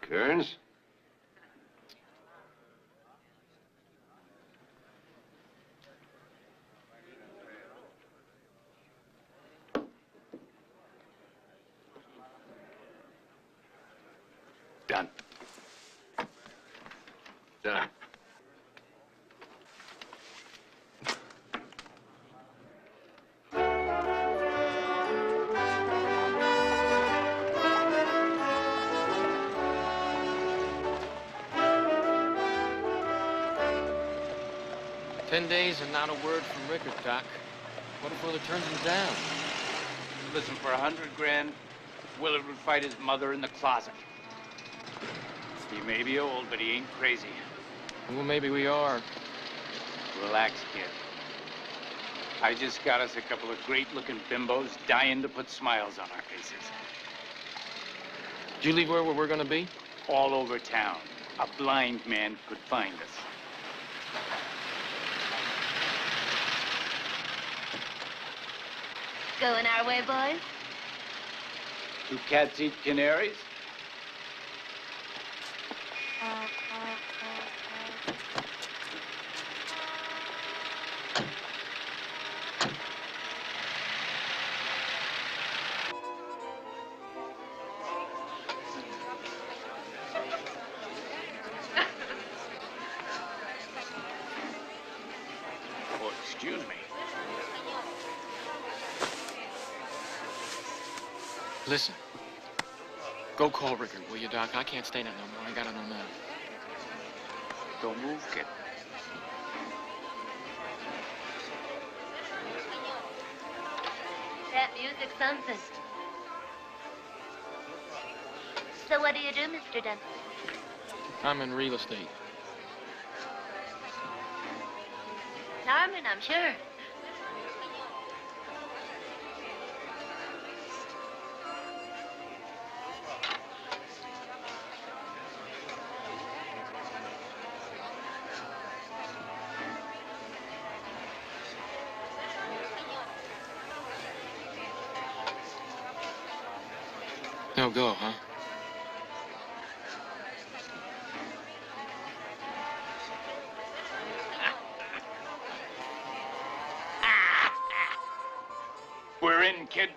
Kearns? Done. Done. Days and not a word from Rickard, Doc. What if Willard turns him down? Listen, for 100 grand, Willard would fight his mother in the closet. He may be old, but he ain't crazy. Well, maybe we are. Relax, kid. I just got us a couple of great-looking bimbos dying to put smiles on our faces. Did you leave where we're gonna be? All over town. A blind man could find us. Going our way, boys? Do cats eat canaries? Oh, excuse me. Listen. Go call Rickard, will you, Doc? I can't stay there no more. I gotta know now. Don't move, kid. That music's something. So what do you do, Mr. Dempsey? I'm in real estate. Charming, I'm sure. No go, huh? We're in, kid.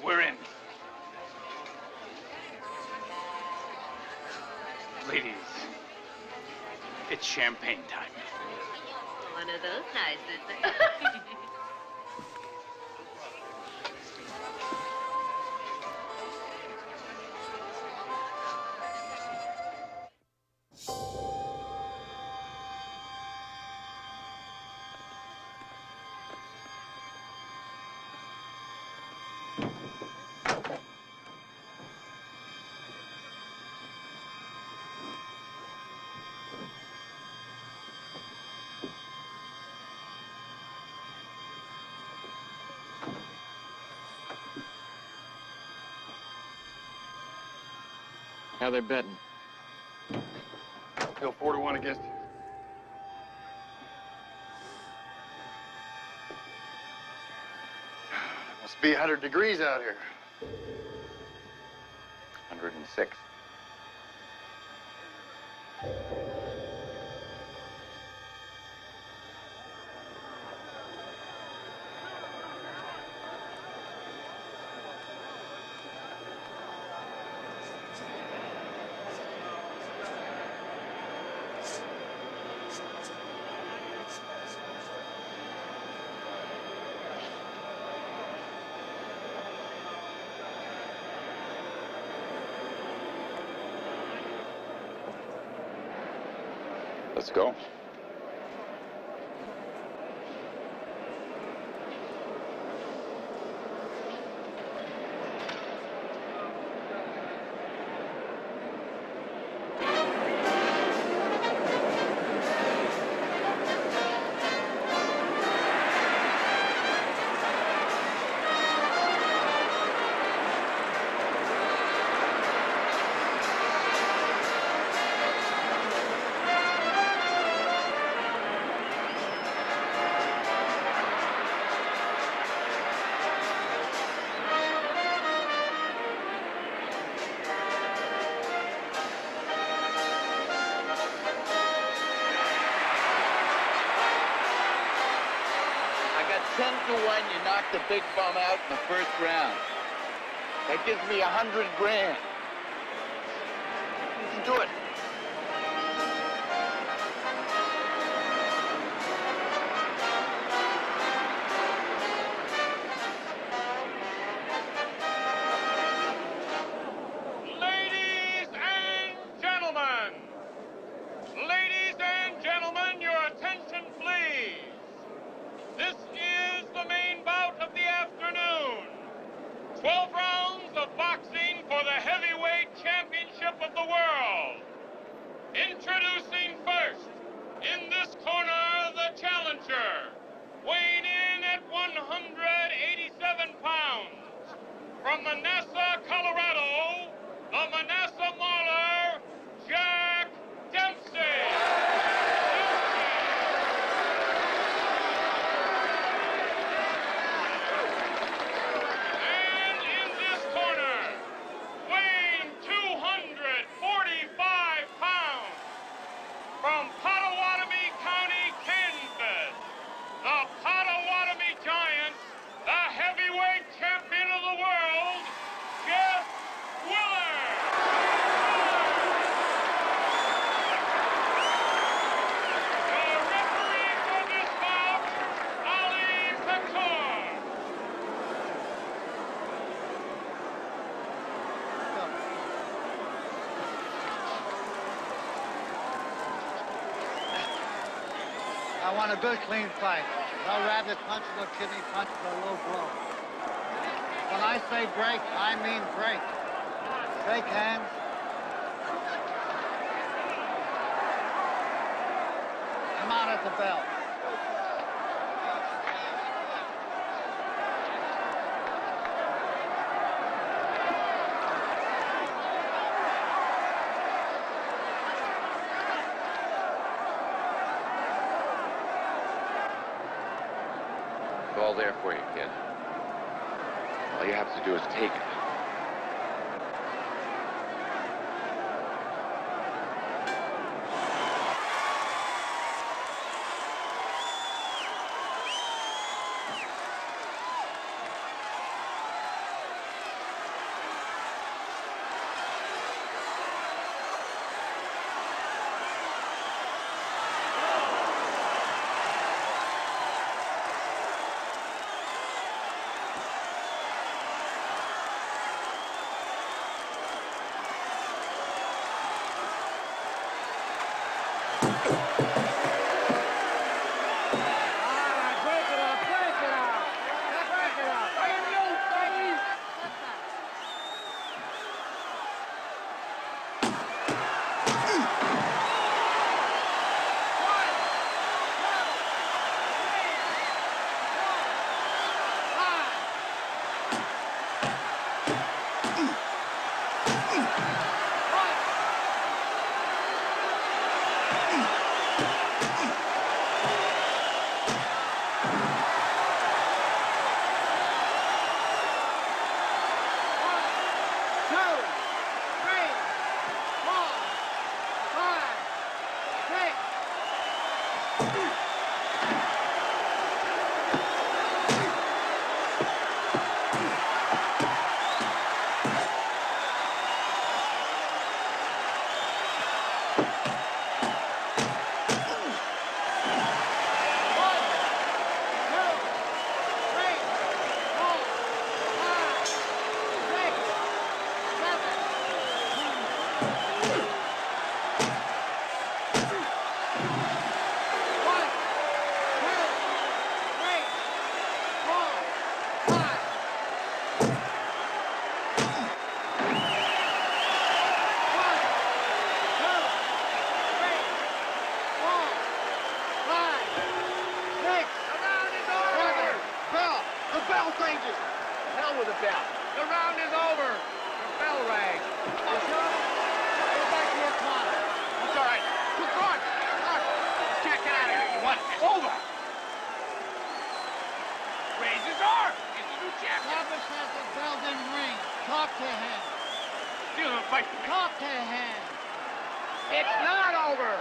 We're in. Ladies, it's champagne time. One of those nights, is it? How they betting? Still 4-1 against you. Must be 100 degrees out here. 106. Let's go. I got 10-1, you knocked the big bum out in the first round. That gives me 100 grand. Let's do it. Ladies and gentlemen! Ladies and gentlemen, your attention, please. This is the main bout of the afternoon. 12 rounds of boxing for the heavyweight championship of the world. Introducing first, in this corner, the challenger, weighing in at 187 pounds. From Manassas, Colorado, the Manassas Mauler, Jack Dempsey. And in this corner, weighing 245 pounds, from Pottawatomie County, Kansas, the Pottawatomie Giants, the heavyweight champion of the world, Jeff Willard. The referee for this bout, Ali Couture. I want a good, clean fight. No rabbit punch, no kidney punch, no low blow. When I say break, I mean break. Shake hands. Come out at the bell. It's all there for you, kid. All you have to do is take it. Hell with the bell. The round is over. The bell rang. You sure? Go back to your corner. It's all right. Good God. Jack, get out of here. You want it? It's over. Raise his arm. He's the new champion. Papa says the bell didn't ring. Talk to him. Still in a fight with me. Talk to him. It's not over.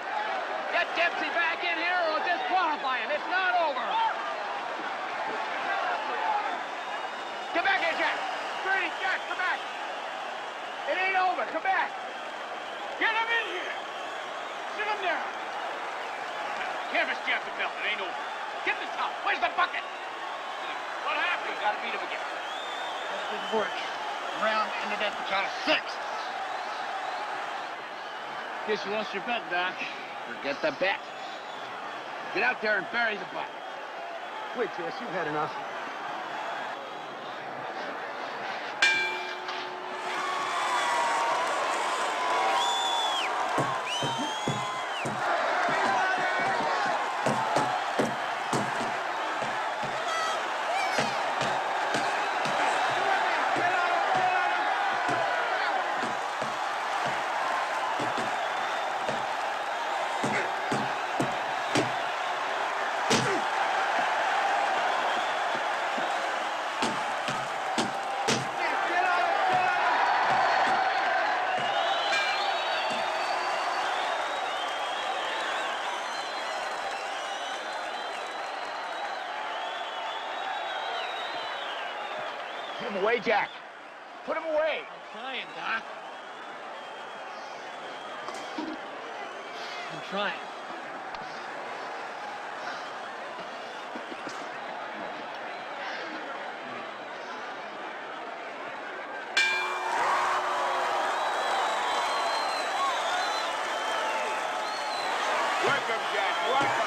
Get Dempsey back in here or disqualify him. It's not over. Come back here, Jack. Bernie, Jack, come back. It ain't over. Come back. Get him in here. Sit him down. Canvas Jeff the belt. It ain't over. Get the top. Where's the bucket? What happened? You gotta beat him again. That didn't work. The round ended at the count of 6. Guess you lost your bet, Doc. Forget the bet. Get out there and bury the butt. Wait, Jess, you've had enough. Put him away, Jack. Put him away. I'm trying, Doc. I'm trying. Work him, Jack. Work him.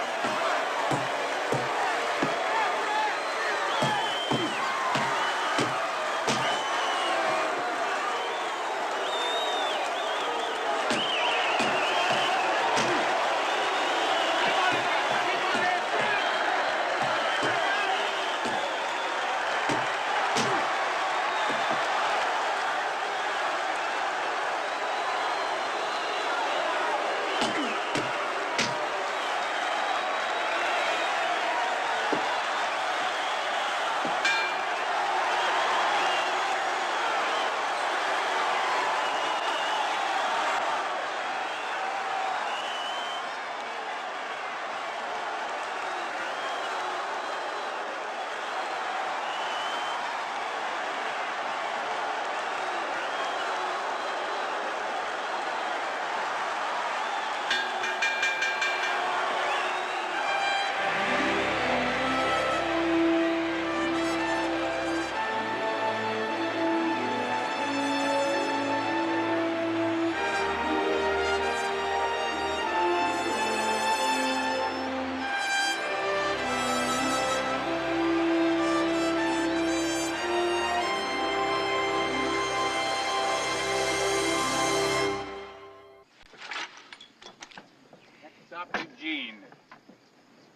top Eugene.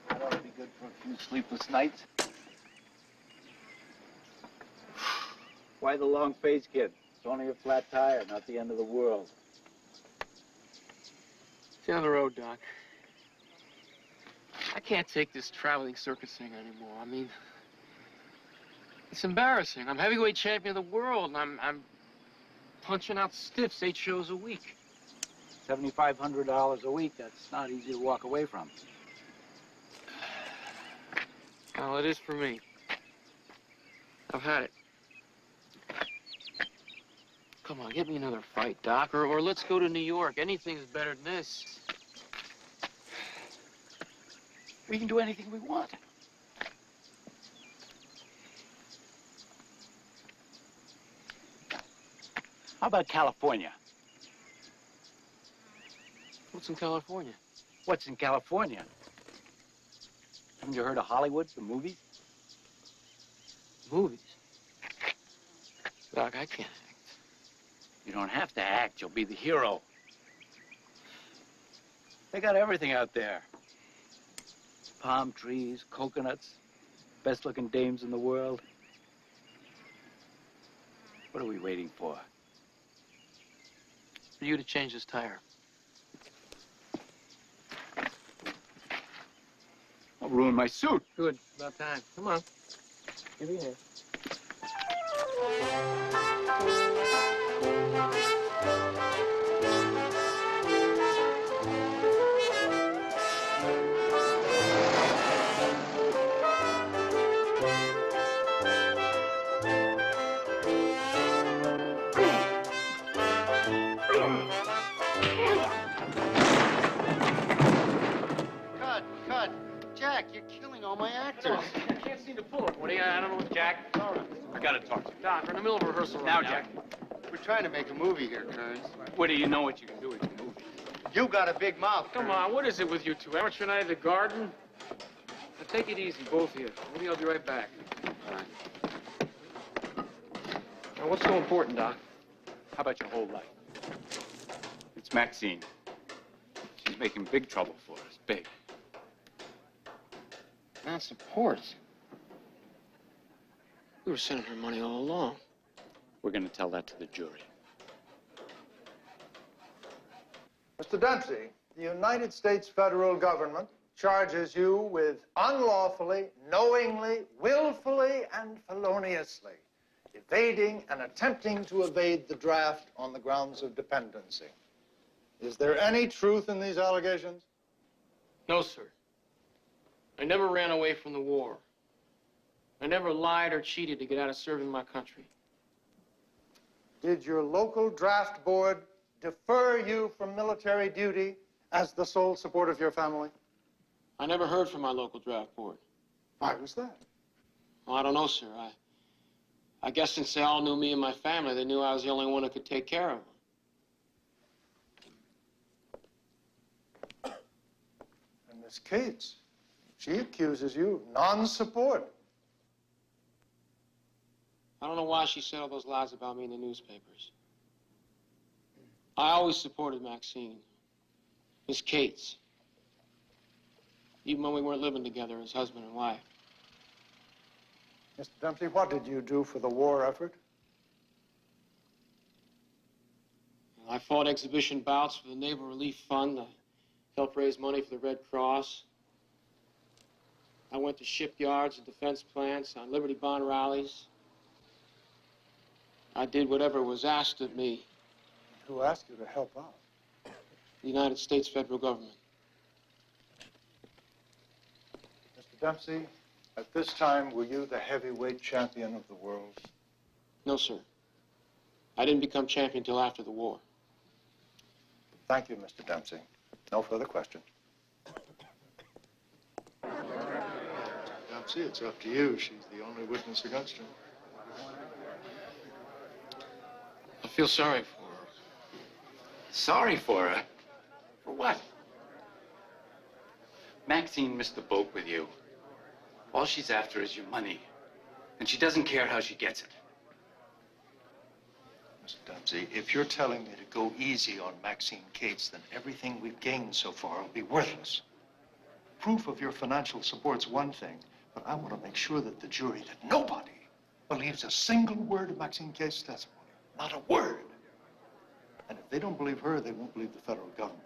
That ought to be good for a few sleepless nights. Why the long face, kid? It's only a flat tire, not the end of the world. Down the road, Doc. I can't take this traveling circus thing anymore. I mean, it's embarrassing. I'm heavyweight champion of the world, and I'm punching out stiffs 8 shows a week. $7,500 a week, that's not easy to walk away from. Well, it is for me. I've had it. Come on, get me another fight, Doc, or let's go to New York. Anything's better than this. We can do anything we want. How about California? What's in California? What's in California? Haven't you heard of Hollywood, the movies? Movies? Doc, I can't act. You don't have to act. You'll be the hero. They got everything out there. Palm trees, coconuts, best-looking dames in the world. What are we waiting for? For you to change this tire. I'll ruin my suit. Good. About time. Come on. Give me a hand. Cut. Jack, you're killing all my actors. I can't seem to pull it, Woody. I don't know what... Jack, I gotta talk to you. Doc, we're in the middle of rehearsal right now. Jack. We're trying to make a movie here, Kearns. Woody, you know what you can do with a movie. You got a big mouth. Come on, what is it with you two? Amateur night at the Garden? Now, take it easy, both of you. Maybe I'll be right back. All right. Now, what's so important, Doc? How about your whole life? It's Maxine. She's making big trouble for us. Big. Not support. We were sending her money all along. We're going to tell that to the jury. Mr. Dempsey, the United States federal government charges you with unlawfully, knowingly, willfully, and feloniously evading and attempting to evade the draft on the grounds of dependency. Is there any truth in these allegations? No, sir. I never ran away from the war. I never lied or cheated to get out of serving my country. Did your local draft board defer you from military duty as the sole support of your family? I never heard from my local draft board. Why was that? Well, I don't know, sir. I guess since they all knew me and my family, they knew I was the only one who could take care of them. And Miss Cates, she accuses you of non-support. I don't know why she said all those lies about me in the newspapers. I always supported Maxine, Miss Cates, even when we weren't living together as husband and wife. Mr. Dempsey, what did you do for the war effort? I fought exhibition bouts for the Naval Relief Fund. I helped raise money for the Red Cross. I went to shipyards and defense plants on Liberty Bond rallies. I did whatever was asked of me. Who asked you to help out? The United States federal government. Mr. Dempsey, at this time, were you the heavyweight champion of the world? No, sir. I didn't become champion until after the war. Thank you, Mr. Dempsey. No further questions. Dempsey, it's up to you. She's the only witness against her. I feel sorry for her. Sorry for her? For what? Maxine missed the boat with you. All she's after is your money. And she doesn't care how she gets it. Mr. Dempsey, if you're telling me to go easy on Maxine Cates, then everything we've gained so far will be worthless. Proof of your financial support's one thing, but I want to make sure that the jury, that nobody believes a single word of Maxine Cates' testimony. Not a word. And if they don't believe her, they won't believe the federal government.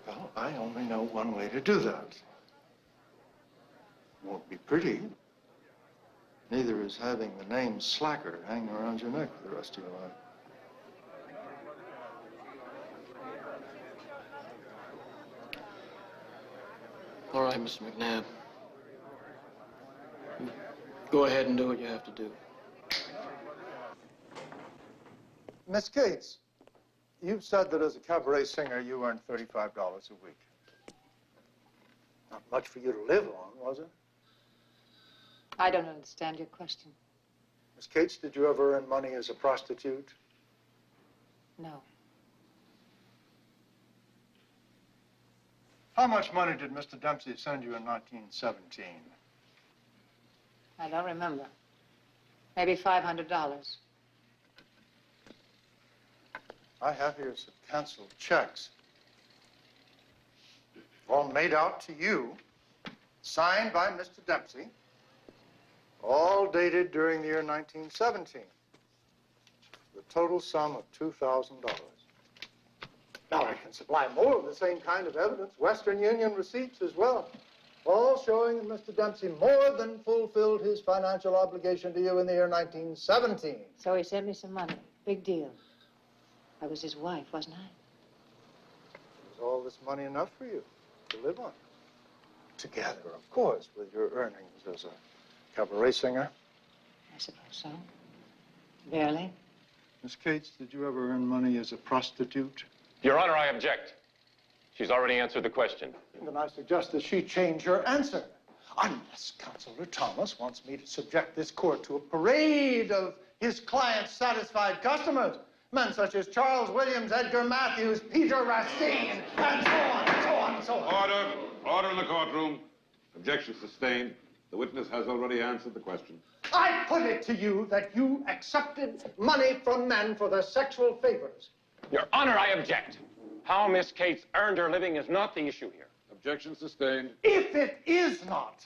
Well, I only know one way to do that. Won't be pretty. Neither is having the name Slacker hanging around your neck for the rest of your life. All right, Mr. McNabb. Go ahead and do what you have to do. Miss Cates, you've said that as a cabaret singer, you earned $35 a week. Not much for you to live on, was it? I don't understand your question. Miss Cates, did you ever earn money as a prostitute? No. How much money did Mr. Dempsey send you in 1917? I don't remember. Maybe $500. I have here some canceled checks. All made out to you, signed by Mr. Dempsey, all dated during the year 1917. The total sum of $2,000. Now, I can supply more of the same kind of evidence, Western Union receipts as well, all showing that Mr. Dempsey more than fulfilled his financial obligation to you in the year 1917. So he sent me some money. Big deal. I was his wife, wasn't I? Was all this money enough for you to live on? Together, of course, with your earnings as a cabaret singer. I suppose so. Barely. Miss Cates, did you ever earn money as a prostitute? Your Honor, I object. She's already answered the question. Then I suggest that she change her answer. Unless Counselor Thomas wants me to subject this court to a parade of his client's satisfied customers. Men such as Charles Williams, Edgar Matthews, Peter Racine, and so on, and so on, and so on. Order. Order in the courtroom. Objection sustained. The witness has already answered the question. I put it to you that you accepted money from men for their sexual favors. Your Honor, I object. How Miss Cates earned her living is not the issue here. Objection sustained. If it is not,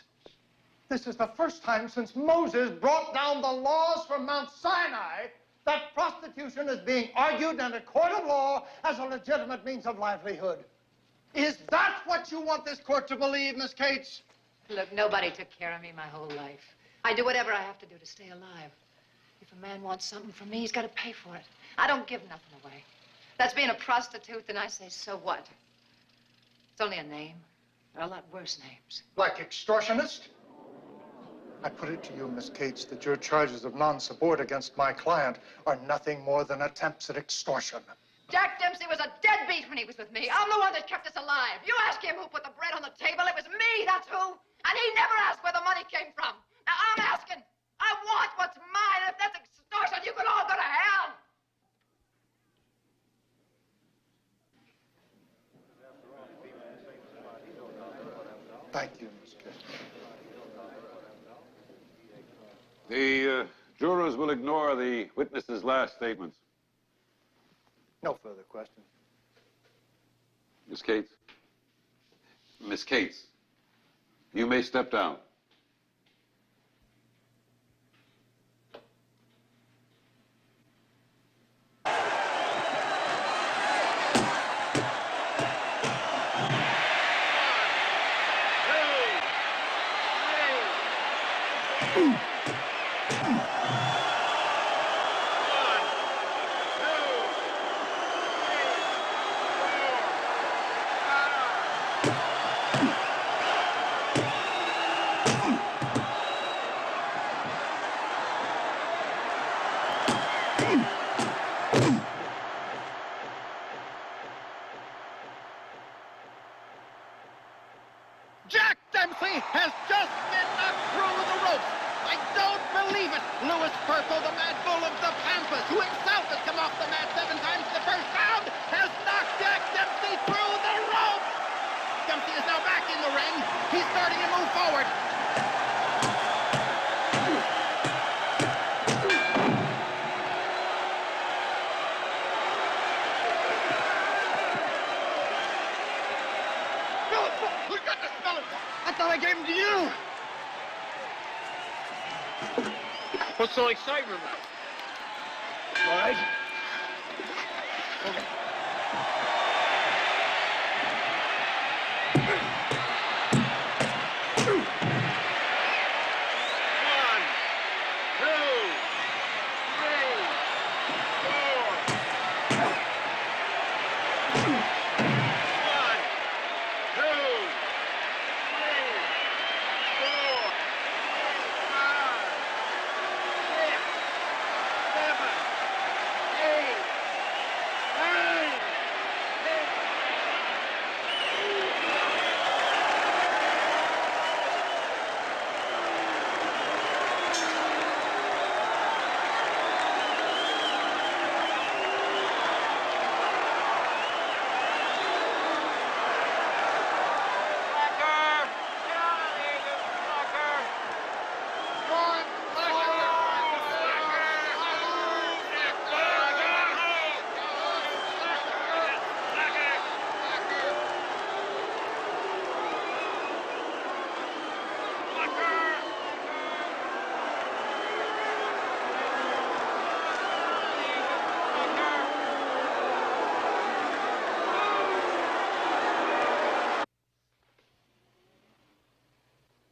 this is the first time since Moses brought down the laws from Mount Sinai that prostitution is being argued in a court of law as a legitimate means of livelihood. Is that what you want this court to believe, Miss Cates? Look, nobody took care of me my whole life. I do whatever I have to do to stay alive. If a man wants something from me, he's got to pay for it. I don't give nothing away. That's being a prostitute, then I say, so what? It's only a name. There are a lot worse names. Like extortionist? I put it to you, Miss Cates, that your charges of non-support against my client are nothing more than attempts at extortion. Jack Dempsey was a deadbeat when he was with me. I'm the one that kept us alive. You ask him who put the bread on the table. It was me, that's who. And he never asked where the money came from. Now, I'm asking. I want what's mine. If that's extortion, you can all go to hell. Thank you, Miss Cates. The jurors will ignore the witness's last statements. No further questions. Miss Cates? Miss Cates, you may step down. Jack Dempsey has just been knocked through the ropes. I don't believe it. Louis Purple, the Mad Bull of the Pampas, who himself has come off the mat 7 times in the first round, has knocked Jack Dempsey through the ropes. Dempsey is now back in the ring. He's starting to move forward. him to you. What's so exciting about it? All right. Okay.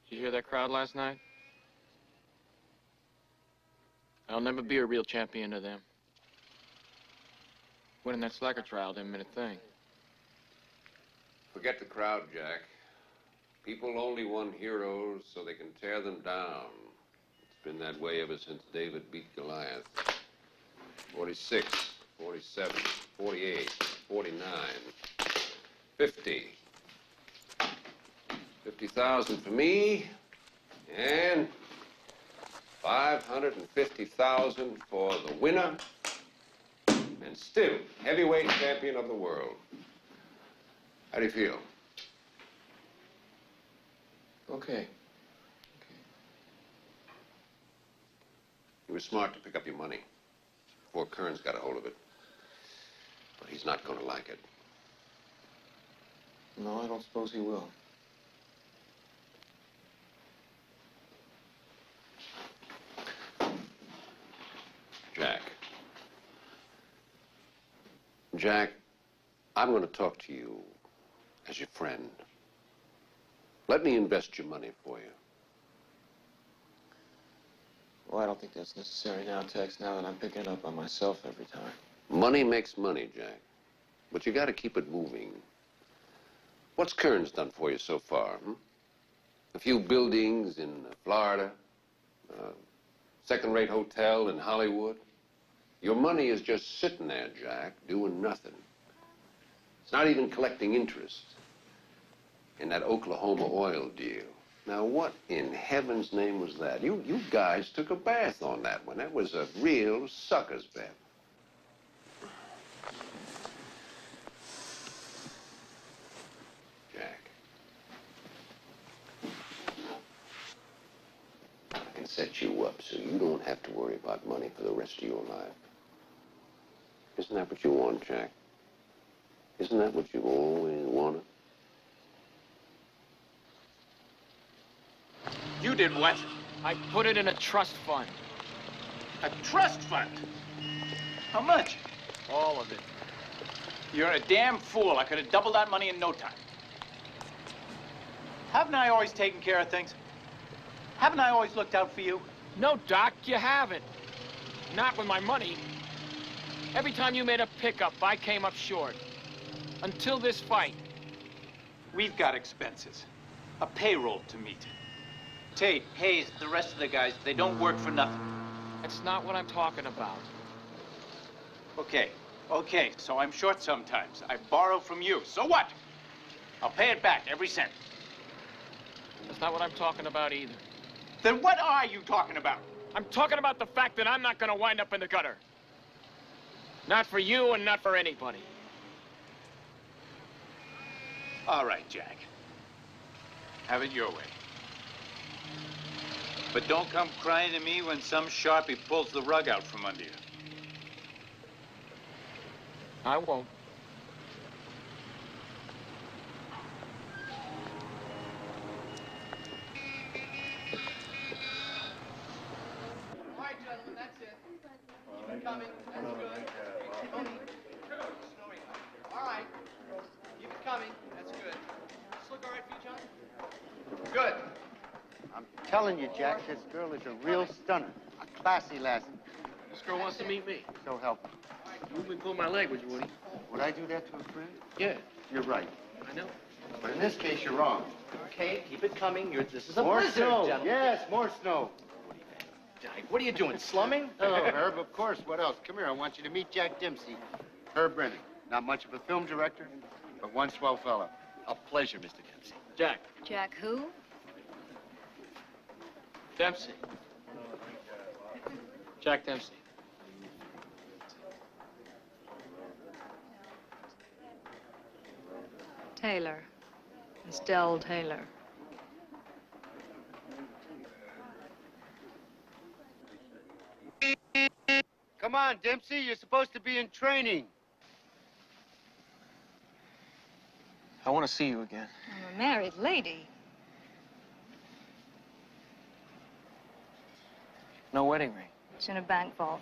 Did you hear that crowd last night? I'll never be a real champion to them. Winning that slacker trial didn't mean a thing. Forget the crowd, Jack. People only want heroes so they can tear them down. It's been that way ever since David beat Goliath. 46, 47, 48, 49, 50. 50,000 for me, and 550,000 for the winner, and still heavyweight champion of the world. How do you feel? Okay. You were smart to pick up your money before Kearns got a hold of it. But he's not going to like it. No, I don't suppose he will. Jack, I'm going to talk to you as your friend. Let me invest your money for you. Well, I don't think that's necessary now, Tex, now that I'm picking it up on myself every time. Money makes money, Jack. But you got to keep it moving. What's Kearns done for you so far, hmm? A few buildings in Florida, a second-rate hotel in Hollywood. Your money is just sitting there, Jack, doing nothing. It's not even collecting interest in that Oklahoma oil deal. Now, what in heaven's name was that? You guys took a bath on that one. That was a real sucker's bet. Jack. I can set you up so you don't have to worry about money for the rest of your life. Isn't that what you want, Jack? Isn't that what you always wanted? You did what? I put it in a trust fund. A trust fund? How much? All of it. You're a damn fool. I could have doubled that money in no time. Haven't I always taken care of things? Haven't I always looked out for you? No, Doc, you haven't. Not with my money. Every time you made a pickup, I came up short. Until this fight. We've got expenses. A payroll to meet. Tate, Hayes, the rest of the guys, they don't work for nothing. That's not what I'm talking about. Okay, so I'm short sometimes. I borrow from you. So what? I'll pay it back, every cent. That's not what I'm talking about either. Then what are you talking about? I'm talking about the fact that I'm not going to wind up in the gutter. Not for you and not for anybody. All right, Jack. Have it your way. But don't come crying to me when some sharpie pulls the rug out from under you. I won't. coming. That's good. All right. Keep it coming. That's good. This look all right for you, John? Good. I'm telling you, Jack, this girl is a real stunner. A classy lassie. This girl wants to meet me. So help me. You wouldn't pull my leg, would you, Woody? Would I do that to a friend? Yeah, You're right. I know. But in this case, you're wrong. Okay, keep it coming. This is a More blizzard, snow. gentlemen. Yes, more snow. Dyke, what are you doing, slumming? Hello, Herb. Of course. What else? Come here. I want you to meet Jack Dempsey. Herb Brennan. Not much of a film director, but one swell fella. A pleasure, Mr. Dempsey. Jack. Jack who? Dempsey. Jack Dempsey. Taylor. Estelle Taylor. Come on, Dempsey. You're supposed to be in training. I want to see you again. I'm a married lady. No wedding ring. It's in a bank vault.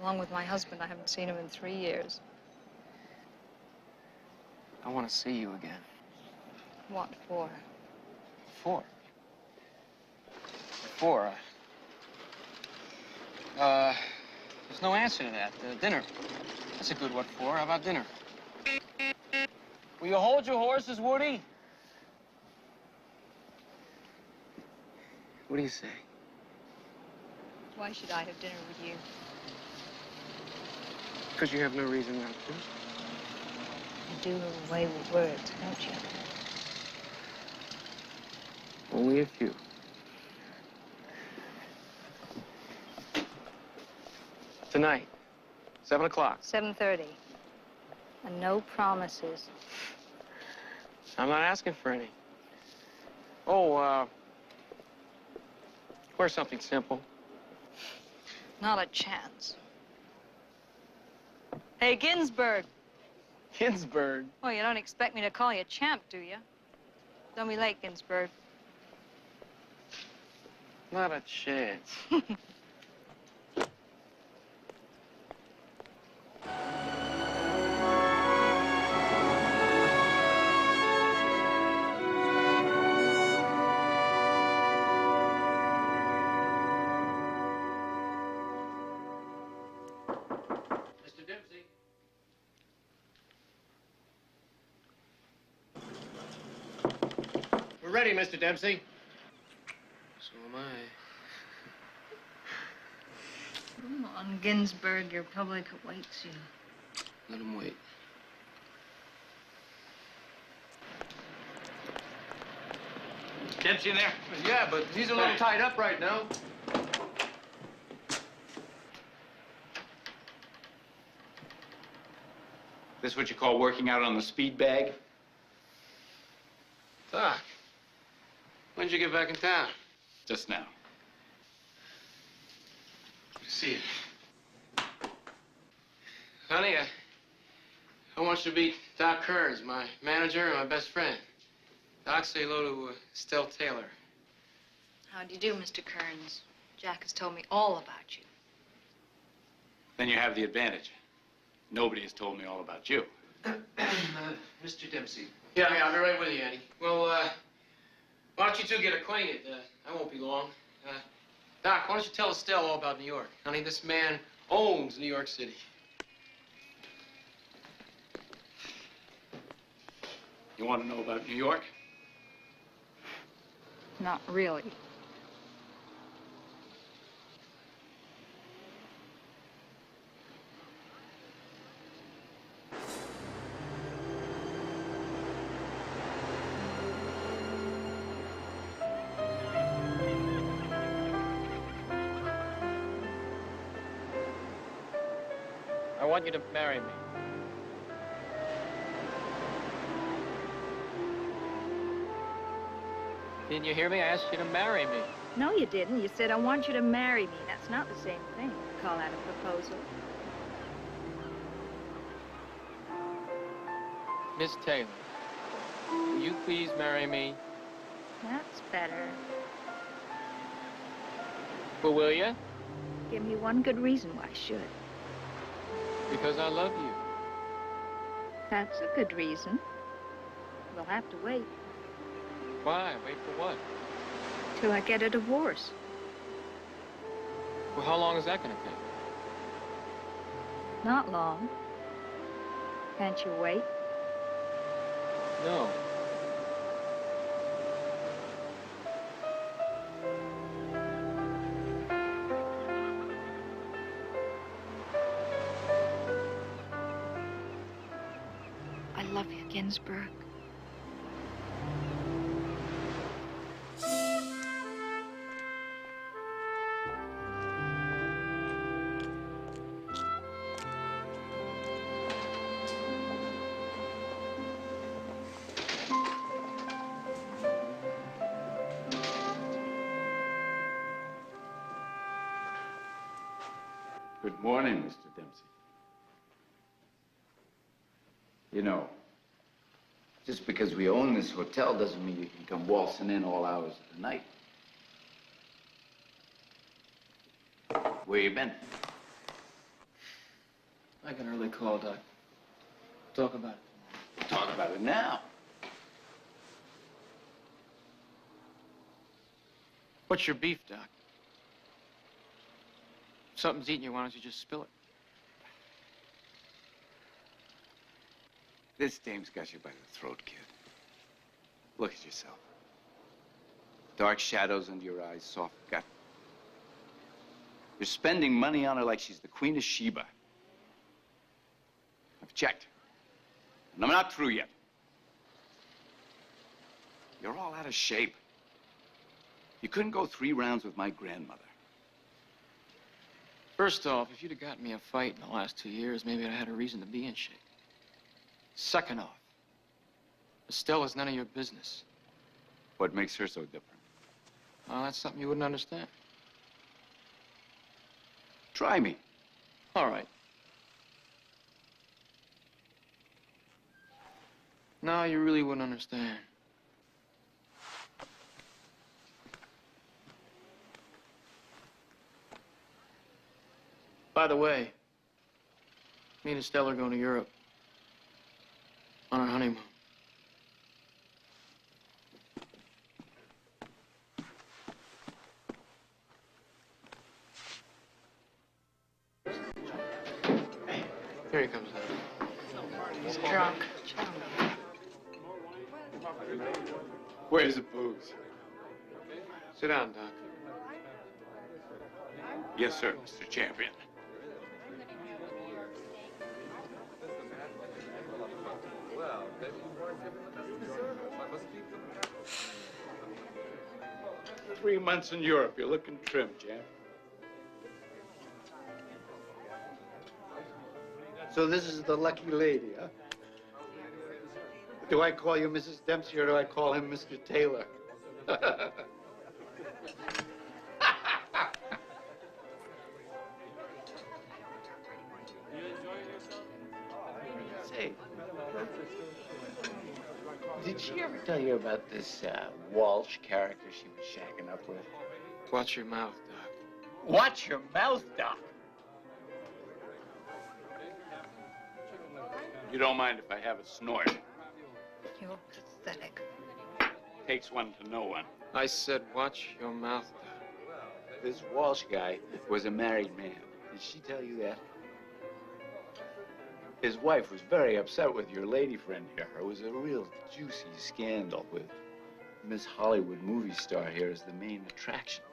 Along with my husband, I haven't seen him in 3 years. I want to see you again. What for? For? There's no answer to that. Dinner. That's a good what for. How about dinner? Will you hold your horses, Woody? What do you say? Why should I have dinner with you? Because you have no reason not to. You do away with words, don't you? Only a few. Tonight, 7 o'clock. 7:30. And no promises. I'm not asking for any. Oh, wear something simple. Not a chance. Hey, Ginsburg. Ginsburg? Oh, you don't expect me to call you champ, do you? Don't be late, Ginsburg. Not a chance. Mr. Dempsey. We're ready, Mr. Dempsey. So am I. Come on, Ginsburg. Your public awaits you. Let him wait. Dempsey in there? Yeah, but he's a little tied up right now. This what you call working out on the speed bag? Doc, when'd you get back in town? Just now. Good to see you. Honey, I want you to meet Doc Kearns, my manager and my best friend. Doc, say hello to Estelle Taylor. How do you do, Mr. Kearns? Jack has told me all about you. Then you have the advantage. Nobody has told me all about you. Mr. Dempsey. Yeah, I'll be right with you, Eddie. Well, why don't you two get acquainted? I won't be long. Doc, why don't you tell Estelle all about New York? Honey, this man owns New York City. You want to know about New York? Not really. I want you to marry me. Didn't you hear me? I asked you to marry me. No, you didn't. You said, I want you to marry me. That's not the same thing. Call that a proposal. Miss Taylor, will you please marry me? That's better. Well, will you? Give me one good reason why I should. Because I love you. That's a good reason. We'll have to wait Why? Wait for what? till I get a divorce. Well, how long is that going to take? Not long. Can't you wait? No. I love you, Ginsburg. Good morning, Mr. Dempsey. You know, just because we own this hotel doesn't mean you can come waltzing in all hours of the night. Where you been? I got an early call, Doc. Talk about it. Talk about it now. What's your beef, Doc? If something's eating you, why don't you just spill it? This dame's got you by the throat, kid. Look at yourself. Dark shadows under your eyes, soft gut. You're spending money on her like she's the Queen of Sheba. I've checked, and I'm not through yet. You're all out of shape. You couldn't go 3 rounds with my grandmother. First off, if you'd have gotten me a fight in the last 2 years, maybe I'd had a reason to be in shape. Second off, Estella's none of your business. What makes her so different? Well, that's something you wouldn't understand. Try me. All right. No, you really wouldn't understand. By the way, me and Estella are going to Europe on our honeymoon. Here he comes out. He's drunk. Where's the booze? Sit down, Doc. Yes, sir, Mr. Champion. Three months in Europe. You're looking trim, champ. So this is the lucky lady, huh? Do I call you Mrs. Dempsey or do I call him Mr. Taylor? Say, did she ever tell you about this Walsh character she was shagging up with? Watch your mouth, Doc. Watch your mouth, Doc. You don't mind if I have a snort? You're pathetic. Takes one to know one. I said watch your mouth, Doc. This Walsh guy was a married man. Did she tell you that? His wife was very upset with your lady friend here. It was a real juicy scandal with Miss Hollywood movie star here as the main attraction.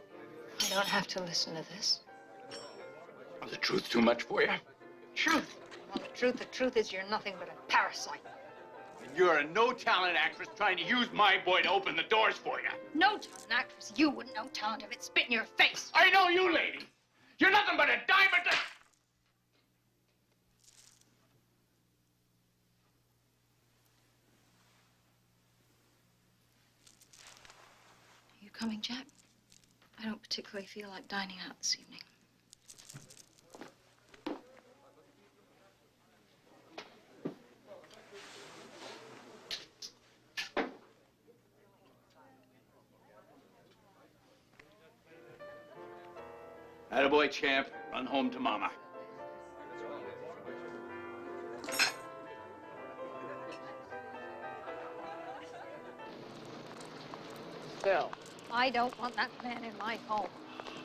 I don't have to listen to this. Was the truth too much for you? Truth? Well, the truth is you're nothing but a parasite. And you're a no-talent actress trying to use my boy to open the doors for you. No talent actress. You wouldn't know talent if it spit in your face. I know you, lady. You're nothing but a diamond. You coming, Jack? I don't particularly feel like dining out this evening. Attaboy, champ. Run home to Mama. Estelle. I don't want that man in my home.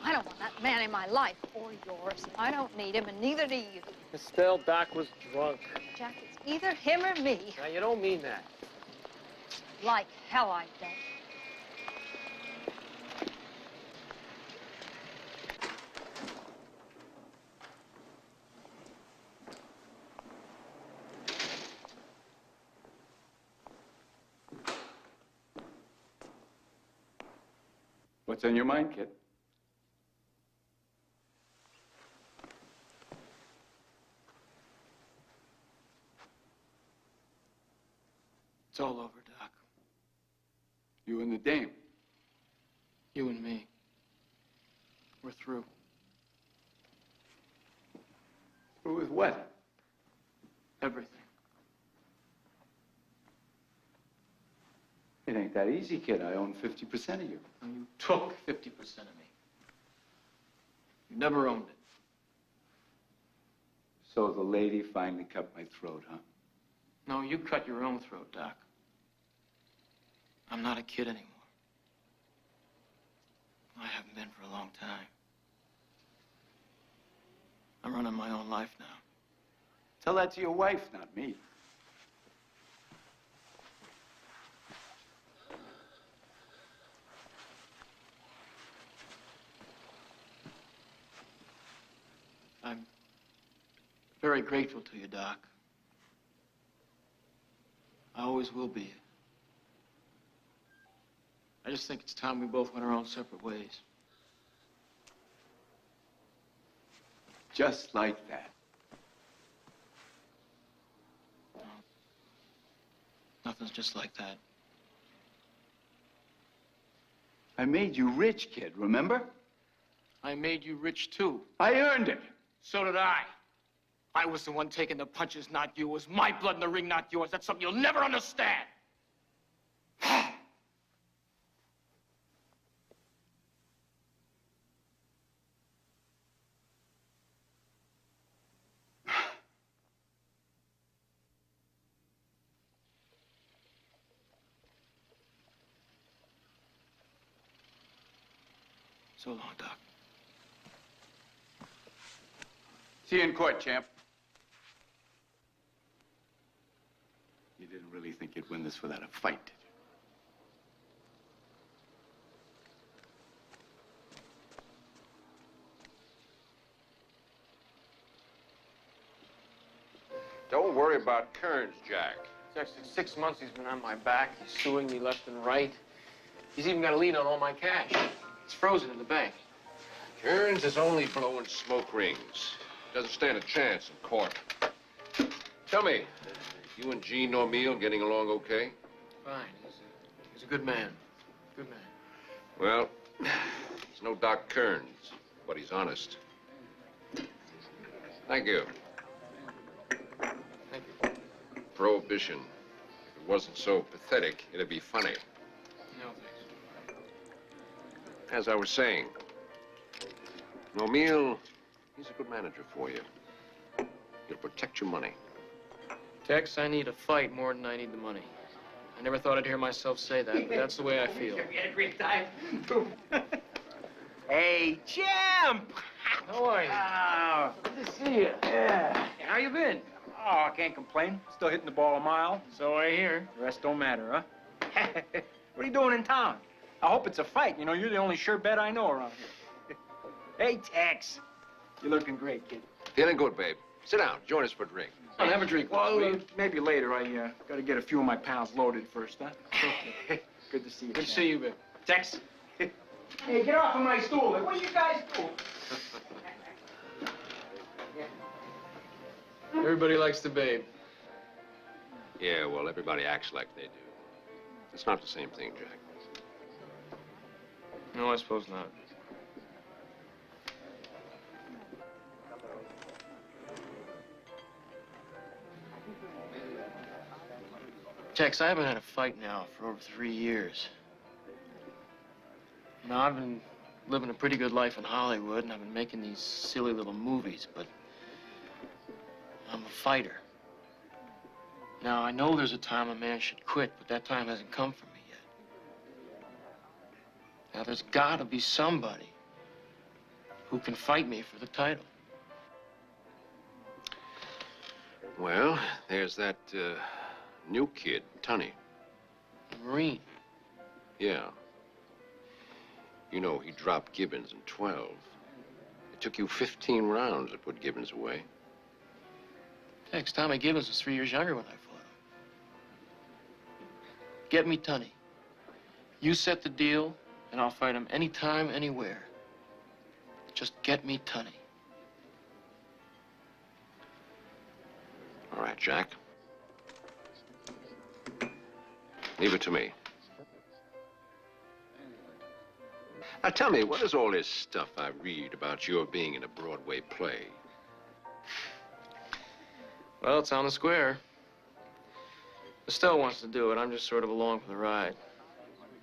I don't want that man in my life or yours. I don't need him, and neither do you. Estelle, Doc was drunk. Jack, it's either him or me. Now, you don't mean that. Like hell I don't. What's on your mind, kid? It's all over, Doc. You and the dame. You and me. We're through. Through with what? Everything. It ain't that easy, kid. I own 50% of you. You took 50% of me. You never owned it. So the lady finally cut my throat, huh? No, you cut your own throat, Doc. I'm not a kid anymore. I haven't been for a long time. I'm running my own life now. Tell that to your wife, not me. I'm very grateful to you, Doc. I always will be. I just think it's time we both went our own separate ways. Just like that. No. Nothing's just like that. I made you rich, kid, remember? I made you rich, too. I earned it. So did I. I was the one taking the punches, not you. It was my blood in the ring, not yours. That's something you'll never understand. So long, Doc. See you in court, champ. You didn't really think you'd win this without a fight, did you? Don't worry about Kearns, Jack. It's actually 6 months he's been on my back. He's suing me left and right. He's even got a lien on all my cash. It's frozen in the bank. Kearns is only blowing smoke rings. Doesn't stand a chance in court. Tell me, you and Gene Normeal getting along okay? Fine. He's a good man. Good man. Well, he's no Doc Kearns, but he's honest. Thank you. Thank you. Prohibition. If it wasn't so pathetic, it'd be funny. No, thanks. As I was saying, Normeal, he's a good manager for you. He'll protect your money. Tex, I need a fight more than I need the money. I never thought I'd hear myself say that, but that's the way I feel. We had a great time. Hey, champ! How are you? Oh, good to see you. Yeah. How you been? Oh, I can't complain. Still hitting the ball a mile. So I hear. The rest don't matter, huh? What are you doing in town? I hope it's a fight. You know, you're the only sure bet I know around here. Hey, Tex. You're looking great, kid. Feeling good, babe. Sit down. Join us for a drink. I'll have a drink. Well, maybe later. I got to get a few of my pals loaded first, huh? Okay. Good to see you. Good to see you, babe. Tex. Hey, get off of my stool. What are you guys doing? Everybody likes the babe. Yeah, well, everybody acts like they do. It's not the same thing, Jack. No, I suppose not. Tex, I haven't had a fight now for over 3 years. Now, I've been living a pretty good life in Hollywood, and I've been making these silly little movies, but I'm a fighter. Now, I know there's a time a man should quit, but that time hasn't come for me yet. Now, there's gotta be somebody who can fight me for the title. Well, there's that new kid, Tunney. Marine. Yeah. You know, he dropped Gibbons in 12. It took you 15 rounds to put Gibbons away. Tex, Tommy Gibbons was 3 years younger when I fought him. Get me Tunney. You set the deal, and I'll fight him anytime, anywhere. Just get me Tunney. All right, Jack. Leave it to me. Now, tell me, what is all this stuff I read about your being in a Broadway play? Well, it's on the square. Estelle wants to do it. I'm just sort of along for the ride.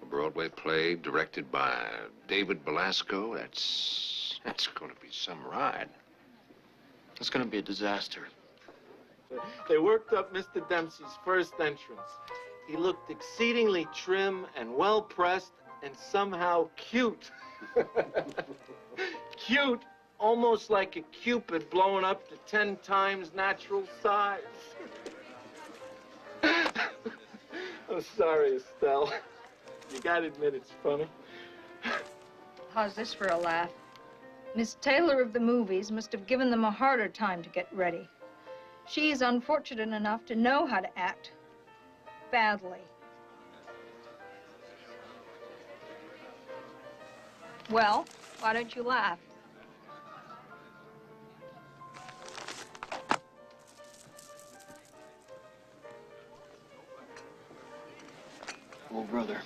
A Broadway play directed by David Belasco? That's going to be some ride. It's going to be a disaster. They worked up Mr. Dempsey's first entrance. He looked exceedingly trim and well-pressed and somehow cute. Cute, almost like a Cupid blowing up to 10 times natural size. I'm sorry, Estelle. You gotta admit it's funny. How's this for a laugh? Miss Taylor of the movies must have given them a harder time to get ready. She's unfortunate enough to know how to act badly. Well, why don't you laugh? Oh, brother.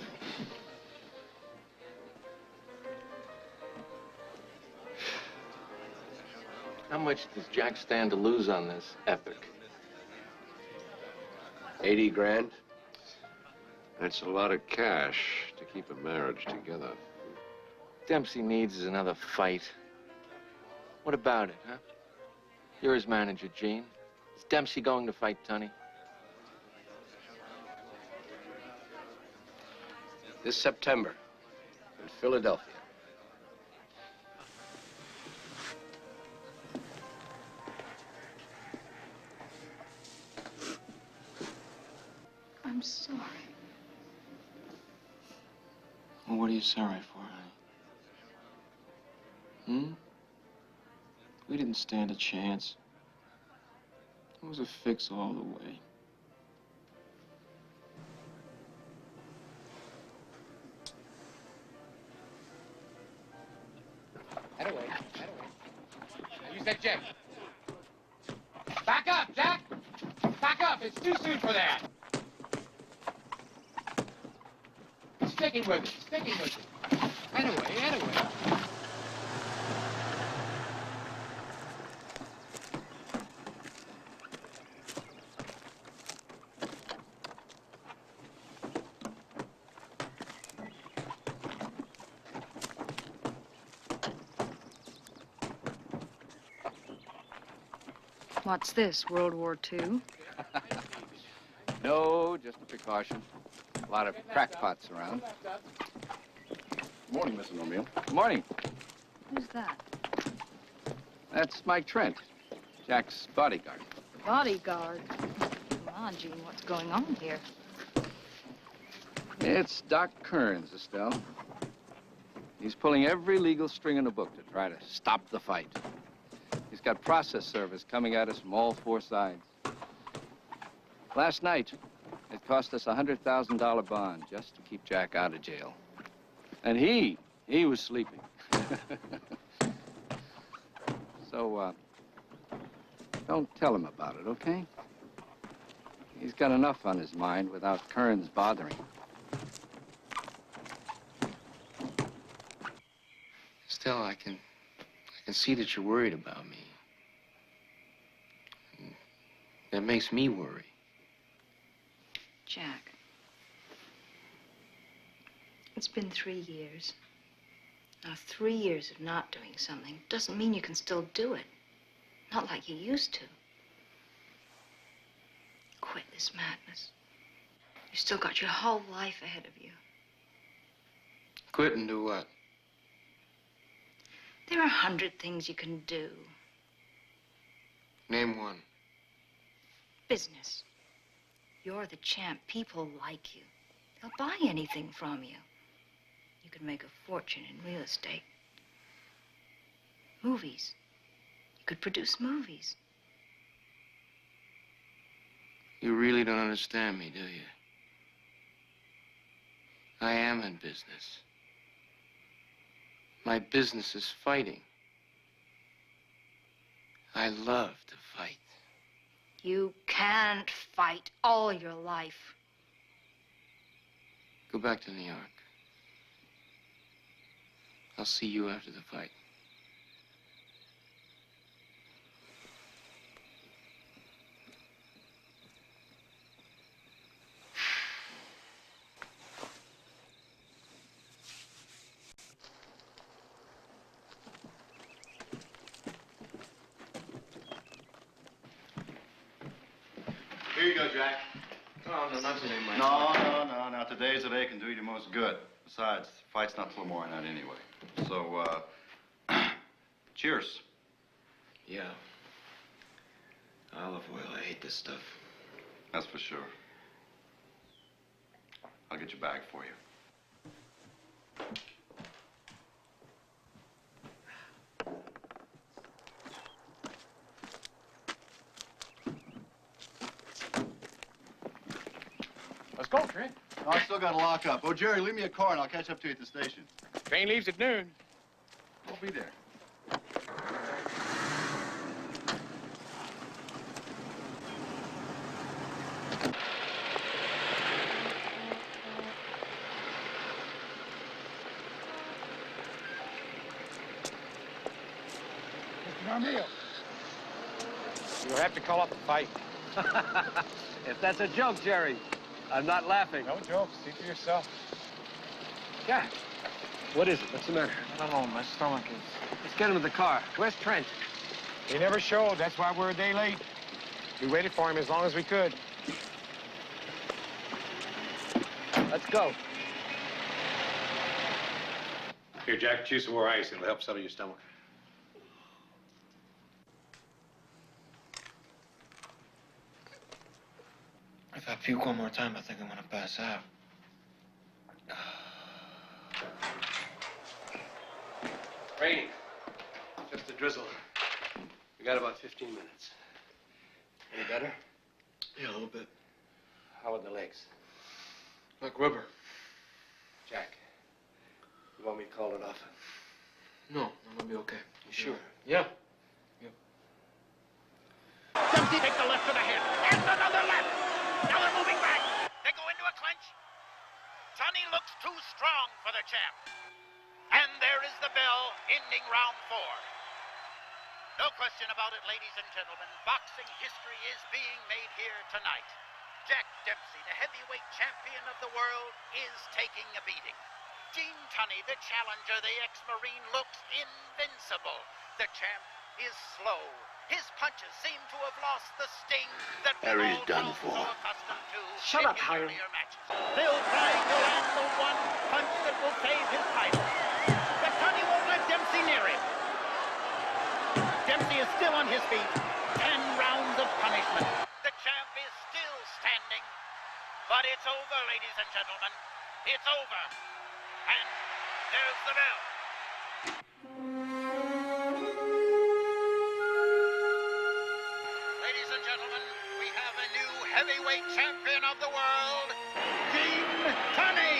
How much does Jack stand to lose on this epic? 80 grand? That's a lot of cash to keep a marriage together. Dempsey needs is another fight. What about it, huh? You're his manager, Gene. Is Dempsey going to fight Tunney? This September in Philadelphia. I'm sorry. Well, what are you sorry for, honey? We didn't stand a chance. It was a fix all the way. Head away. Use that jet. Back up, Jack! Back up! It's too soon for that! Sticking with it. Sticking with it. Head away. Head away. What's this, World War II? No, just a precaution. A lot of crackpots around. Good morning, Mrs. O'Meal. Good morning. Who's that? That's Mike Trent, Jack's bodyguard. Bodyguard. Come on, Gene, what's going on here? It's Doc Kearns, Estelle. He's pulling every legal string in the book to try to stop the fight. He's got process servers coming at us from all four sides. Last night, it cost us a $100,000 bond just to keep Jack out of jail. And he was sleeping. So, don't tell him about it, okay? He's got enough on his mind without Kearns bothering him. Still, I can see that you're worried about me. That makes me worry. Jack, it's been 3 years. Now, 3 years of not doing something doesn't mean you can still do it. Not like you used to. Quit this madness. You've still got your whole life ahead of you. Quit and do what? There are 100 things you can do. Name one. Business. You're the champ. People like you. They'll buy anything from you. You can make a fortune in real estate. Movies. You could produce movies. You really don't understand me, do you? I am in business. My business is fighting. I love to fight. You can't fight all your life. Go back to New York. I'll see you after the fight. Here you go, Jack. Oh, no, not today, Mike. No. Now, today's the day can do you the most good. Besides, the fight's not till tomorrow night anyway. So, cheers. Yeah. Olive oil, I hate this stuff. That's for sure. I'll get your bag for you. Let's go, Trent. Oh, I still got to lock up. Oh, Jerry, leave me a car and I'll catch up to you at the station. Train leaves at noon. We'll be there. Mr. Armijo. You'll have to call up the fight. If that's a joke, Jerry, I'm not laughing. No joke. See for yourself. Jack, what is it? What's the matter? I don't know. My stomach is... Let's get him in the car. Where's Trent? He never showed. That's why we're a day late. We waited for him as long as we could. Let's go. Here, Jack, choose some more ice. It'll help settle your stomach. If I puke one more time, I think I'm gonna pass out. Raining. Just a drizzle. We got about 15 minutes. Any better? Yeah, a little bit. How are the legs? Like rubber. Jack, you want me to call it off? No, I'm gonna be okay. You sure? Yeah. Dempsey takes a left to the head. And another left. Now they're moving back. They go into a clinch. Johnny looks too strong for the champ. And there is the bell ending round 4. No question about it, ladies and gentlemen. Boxing history is being made here tonight. Jack Dempsey, the heavyweight champion of the world, is taking a beating. Gene Tunney, the challenger, the ex-Marine, looks invincible. The champ is slow. His punches seem to have lost the sting that we've Harry's all done grown for. so accustomed to Shut in up, his Harry. earlier matches. Still trying to land the one punch that will save his title. But Tunney won't let Dempsey near him. Dempsey is still on his feet. 10 rounds of punishment. The champ is still standing. But it's over, ladies and gentlemen. It's over. And there's the bell. Ladies and gentlemen, we have a new heavyweight champion of the world, Gene Tunney.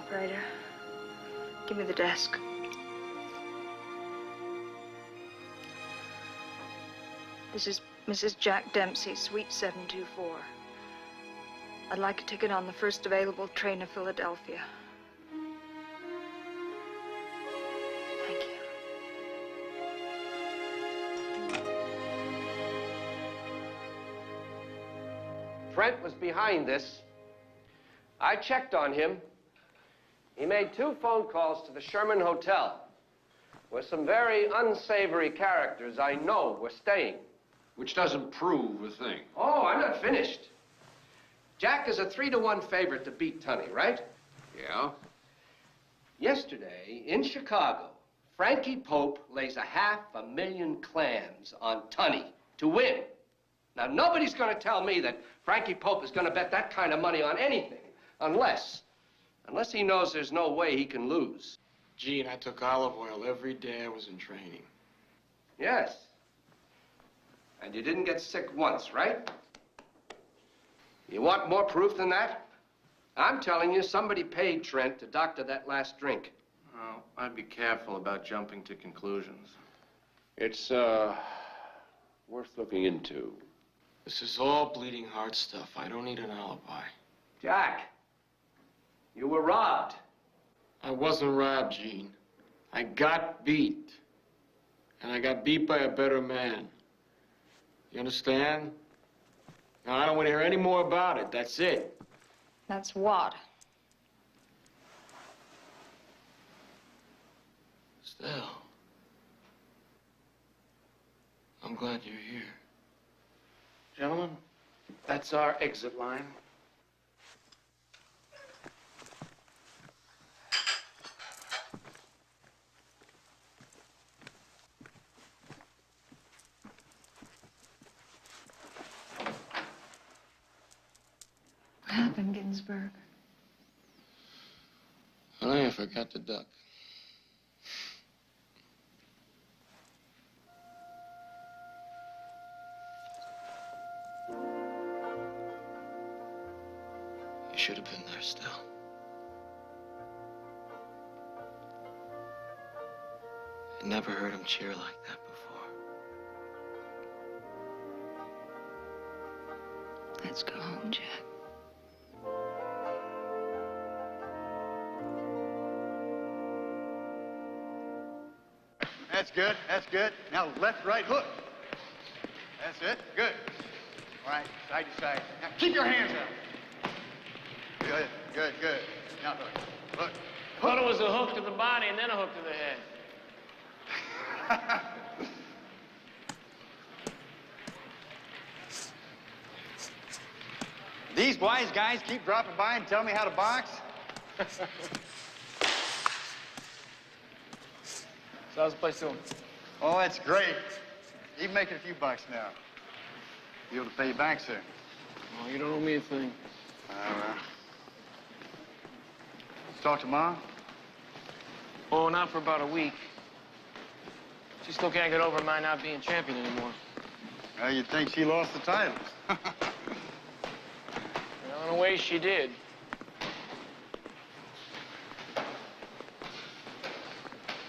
Operator, give me the desk. This is Mrs. Jack Dempsey, Suite 724. I'd like a ticket on the first available train to Philadelphia. Thank you. Trent was behind this. I checked on him. He made 2 phone calls to the Sherman Hotel, where some very unsavory characters I know were staying. Which doesn't prove a thing. Oh, I'm not finished. Jack is a 3-to-1 favorite to beat Tunney, right? Yeah? Yesterday, in Chicago, Frankie Pope lays $500,000 clams on Tunney to win. Now, nobody's going to tell me that Frankie Pope is going to bet that kind of money on anything, unless he knows there's no way he can lose. Gene, I took olive oil every day I was in training. Yes. And you didn't get sick once, right? You want more proof than that? I'm telling you, somebody paid Trent to doctor that last drink. Well, I'd be careful about jumping to conclusions. It's, worth looking into. This is all bleeding heart stuff. I don't need an alibi. Jack, you were robbed. I wasn't robbed, Gene. I got beat. And I got beat by a better man. You understand? Now, I don't want to hear any more about it. That's it. That's what? Still, I'm glad you're here. Gentlemen, that's our exit line. What happened, Ginsburg? I forgot to duck. You should have been there still. I never heard him cheer like that before. Let's go home, Jack. That's good. That's good. Now left, right hook. That's it. Good. All right, side to side. Now keep your hands out. Good, good, good. Now hook. Hook. Thought it was a hook to the body and then a hook to the head. These wise guys keep dropping by and telling me how to box. So how's the place doing? Oh, that's great. Even making a few bucks now. Be able to pay you back soon. Oh, you don't owe me a thing. Talk to Mom? Oh, not for about a week. She still can't get over my not being champion anymore. Well, you'd think she lost the titles. Well, in a way, she did.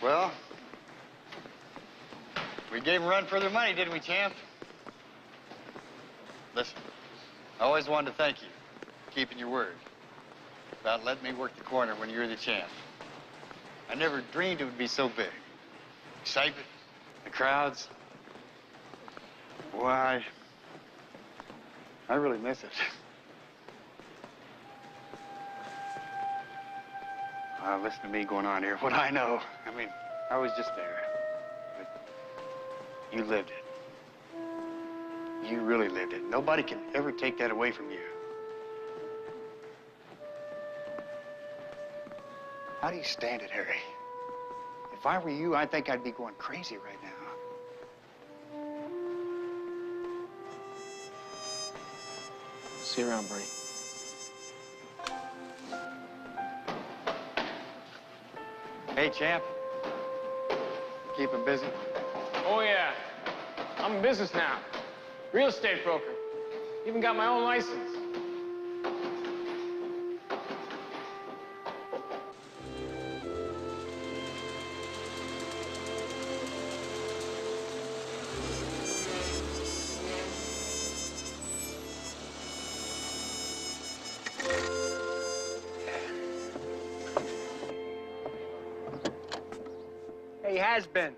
Well, we gave them a run for their money, didn't we, champ? Listen, I always wanted to thank you for keeping your word about letting me work the corner when you were the champ. I never dreamed it would be so big. Excitement, the crowds. Why, I really miss it. Listen to me going on here. What I know, I mean, I was just there. But you lived it. You really lived it. Nobody can ever take that away from you. How do you stand it, Harry? If I were you, I think I'd be going crazy right now. See you around, Bernie. Hey, champ. Keep him busy. Oh, yeah. I'm in business now. Real estate broker. Even got my own license. has been.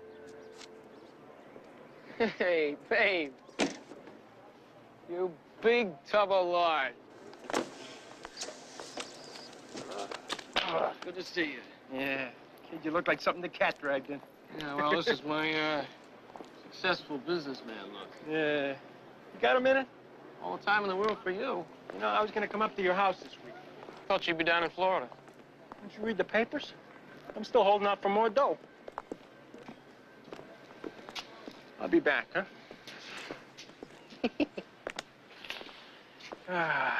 Hey, babe. You big tub of lard. Good to see you. Yeah. Kid, you look like something the cat dragged in. Yeah, well, this is my, successful businessman look. Yeah. You got a minute? All the time in the world for you. You know, I was gonna come up to your house this week. Thought you'd be down in Florida. Didn't you read the papers? I'm still holding out for more dope. I'll be back, huh? I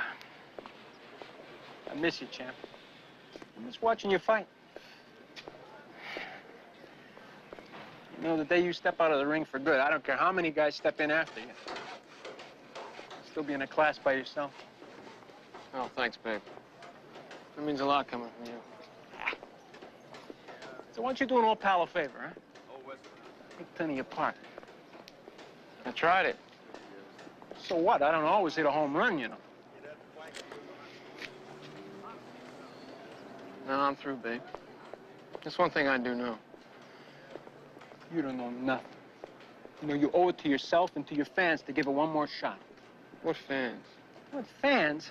miss you, champ. I miss watching you fight. You know, the day you step out of the ring for good, I don't care how many guys step in after you. You'll still be in a class by yourself. Oh, thanks, babe. That means a lot coming from you. So why don't you do an old pal a favor, huh? Take Tony apart. I tried it. So what? I don't always hit a home run, you know. No, I'm through, babe. There's one thing I do know. You don't know nothing. You know, you owe it to yourself and to your fans to give it one more shot. What fans? What fans?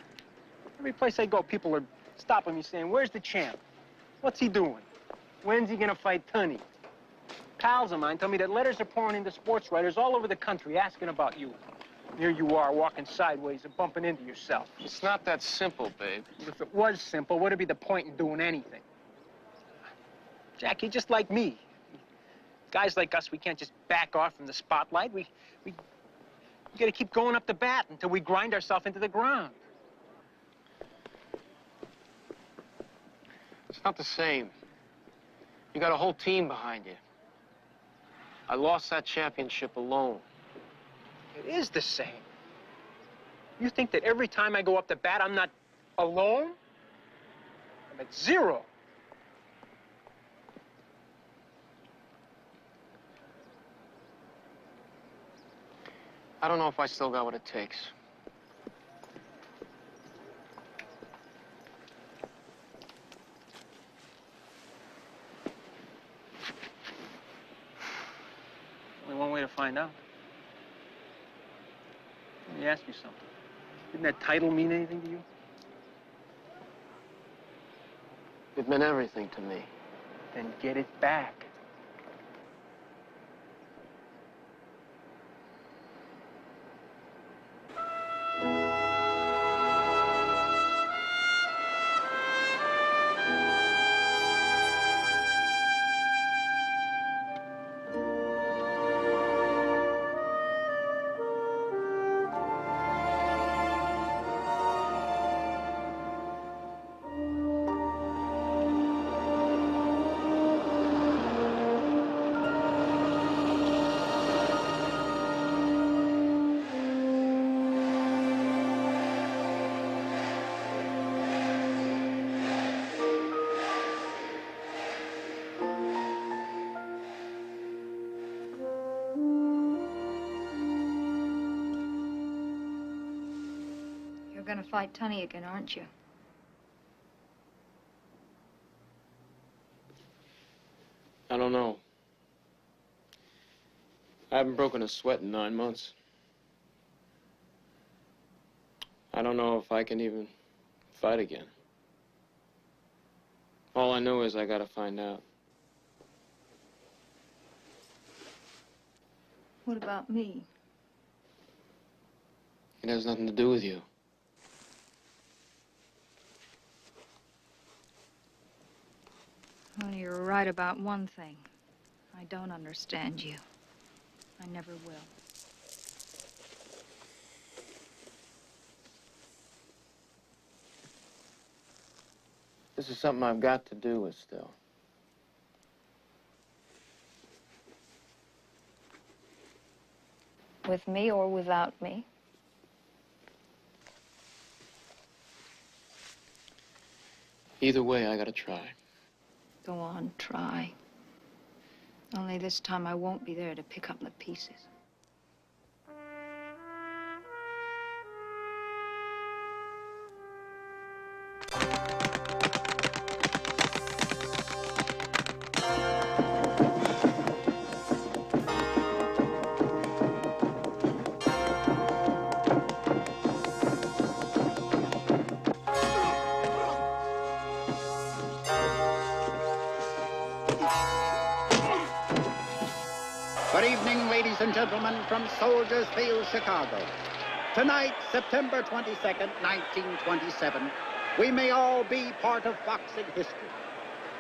Every place I go, people are stopping me saying, where's the champ? What's he doing? When's he gonna fight Tunney? Pals of mine tell me that letters are pouring into sports writers all over the country asking about you. Here you are, walking sideways and bumping into yourself. It's not that simple, babe. If it was simple, what'd be the point in doing anything? Jack, you're just like me. Guys like us, we can't just back off from the spotlight. We gotta keep going up the bat until we grind ourselves into the ground. It's not the same. You got a whole team behind you. I lost that championship alone. It is the same. You think that every time I go up the bat, I'm not alone? I'm at zero. I don't know if I still got what it takes. Only one way to find out. Let me ask you something. Didn't that title mean anything to you? It meant everything to me. Then get it back. You're gonna fight Tunney again, aren't you? I don't know. I haven't broken a sweat in 9 months. I don't know if I can even fight again. All I know is I gotta find out. What about me? It has nothing to do with you. Honey, you're right about one thing. I don't understand you. I never will. This is something I've got to do with still. With me or without me? Either way, I gotta try. Go on, try. Only this time I won't be there to pick up the pieces. Good evening, ladies and gentlemen, from Soldiers Field, Chicago. Tonight, September 22nd, 1927, we may all be part of boxing history.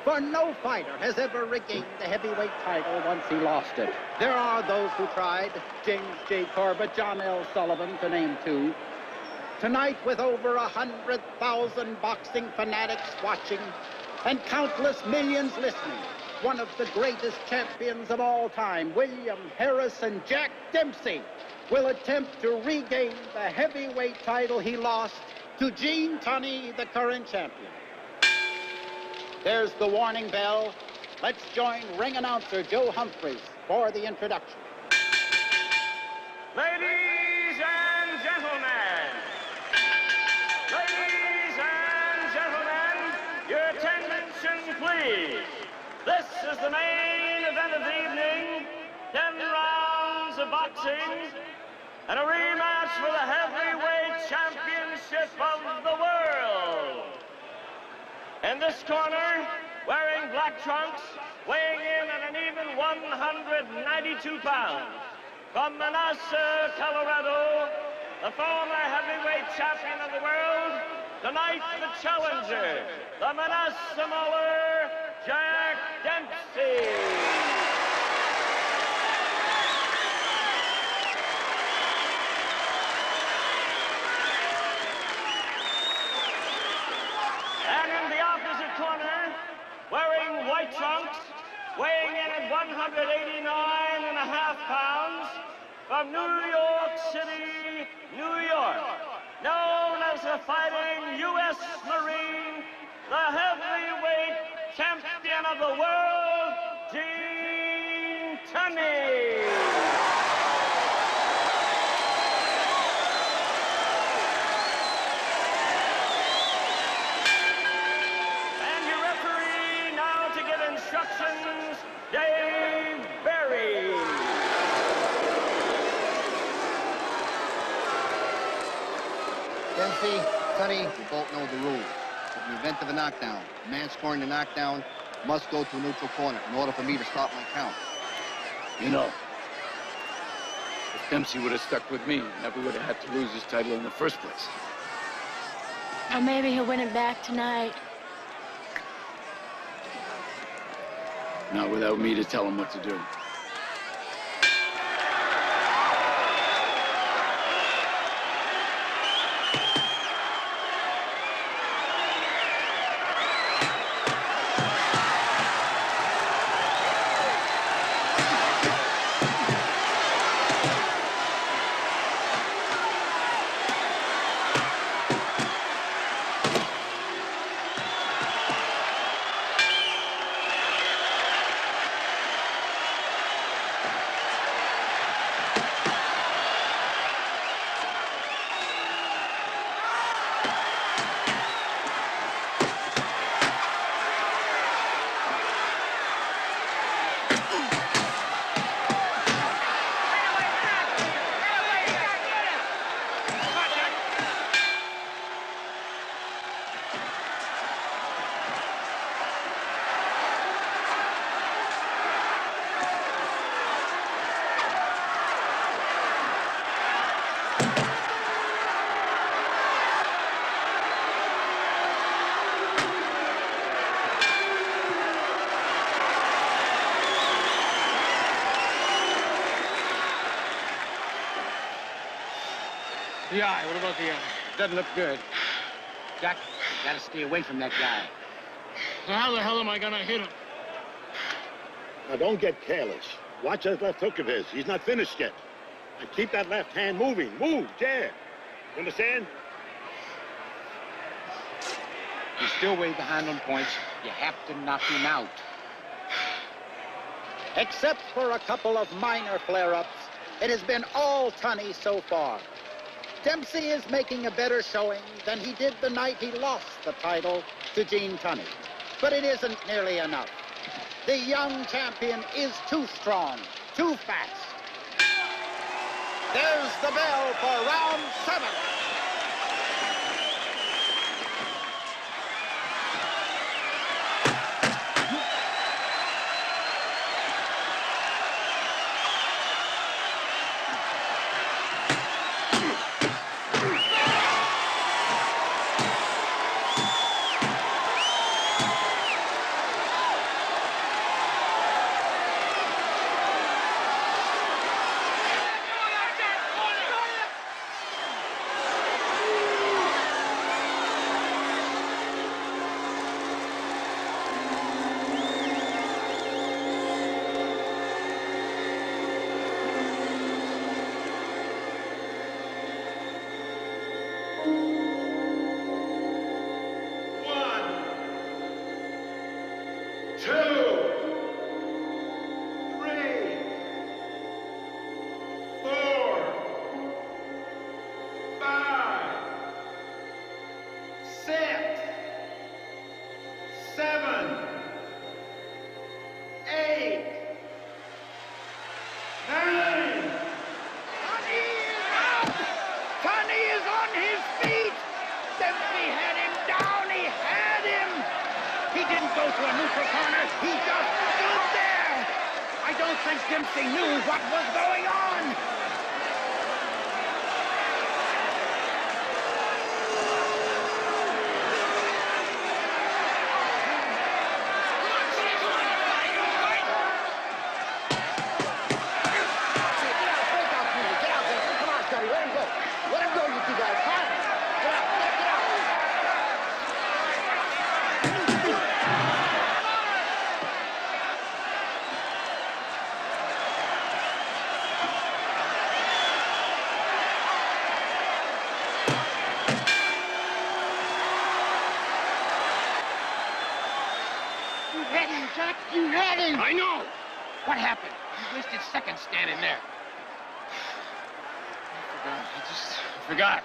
For no fighter has ever regained the heavyweight title once he lost it. There are those who tried, James J. Corbett, John L. Sullivan, to name two. Tonight, with over 100,000 boxing fanatics watching and countless millions listening, one of the greatest champions of all time, William Harrison Jack Dempsey, will attempt to regain the heavyweight title he lost to Gene Tunney, the current champion. There's the warning bell. Let's join ring announcer Joe Humphreys for the introduction. Ladies and gentlemen, your attention, please. This is the main event of the evening, 10 rounds of boxing, and a rematch for the heavyweight championship of the world. In this corner, wearing black trunks, weighing in at an even 192 pounds, from Manassas, Colorado, the former heavyweight champion of the world, tonight the challenger, the Manassas Mauler, Jack Dempsey. And in the opposite corner, wearing white trunks, weighing in at 189.5 pounds, from New York City, New York, known as the Fighting U.S. Marine, the heavyweight champion of the world, Gene Tunney. And your referee now to give instructions, Dave Berry. Dempsey, Tunney, you both know the rules. In the event of a knockdown, the man scoring the knockdown must go to a neutral corner in order for me to start my count. You know, if Dempsey would have stuck with me, he never would have had to lose his title in the first place. Or maybe he'll win it back tonight. Not without me to tell him what to do. The eye, what about the eye? Doesn't look good. Jack, you gotta stay away from that guy. How the hell am I gonna hit him? Now, don't get careless. Watch that left hook of his. He's not finished yet. And keep that left hand moving. Move, jab. You understand? He's still way behind on points. You have to knock him out. Except for a couple of minor flare-ups, it has been all Tunney so far. Dempsey is making a better showing than he did the night he lost the title to Gene Tunney. But it isn't nearly enough. The young champion is too strong, too fast. There's the bell for round 7. didn't go to a neutral corner. He just stood there. I don't think Dempsey knew what was going on. Jack, you had him! I know! What happened? You wasted seconds standing there. I forgot.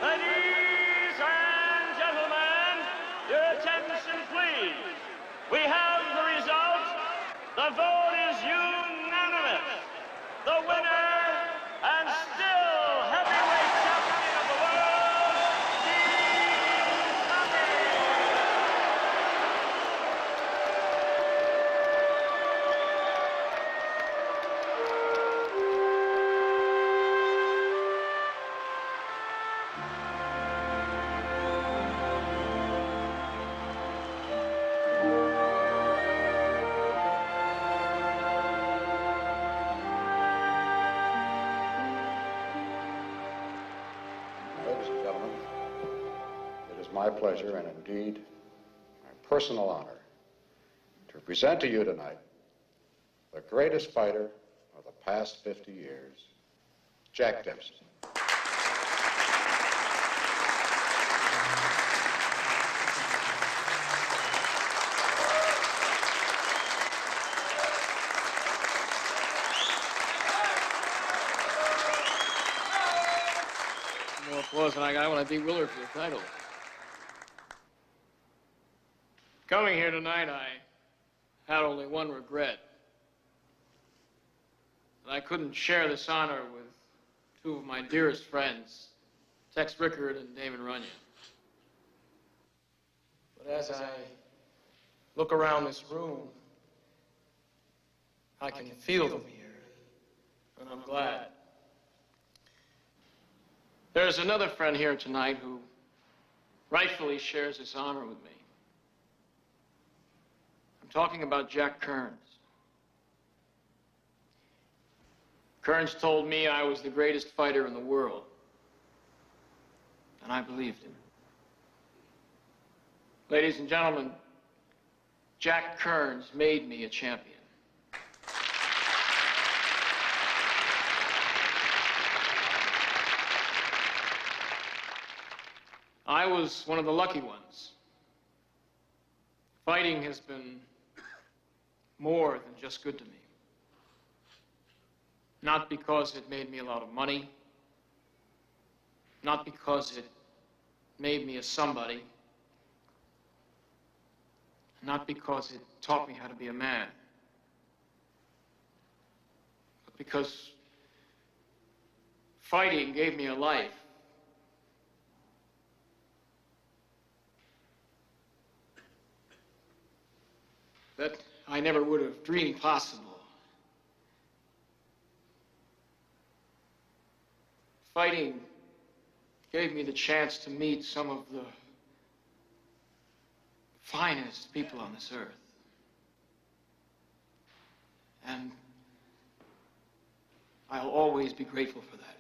Ladies and gentlemen, your attention please. We have the result. The vote is unanimous. The winner and still heavyweight champion of the world, Ladies and gentlemen, it is my pleasure and indeed my personal honor to present to you tonight the greatest fighter of the past 50 years, Jack Dempsey. More applause than I got when I beat Willard for the title. Coming here tonight, I had only one regret. That I couldn't share this honor with two of my dearest friends, Tex Rickard and Damon Runyon. But as I look around this room, I can feel them here, and I'm glad. There's another friend here tonight who rightfully shares this honor with me. I'm talking about Jack Kearns. Kearns told me I was the greatest fighter in the world, and I believed him. Ladies and gentlemen, Jack Kearns made me a champion. I was one of the lucky ones. Fighting has been more than just good to me. Not because it made me a lot of money, not because it made me a somebody, not because it taught me how to be a man, but because fighting gave me a life. That I never would have dreamed possible. Fighting gave me the chance to meet some of the finest people on this earth. And I'll always be grateful for that.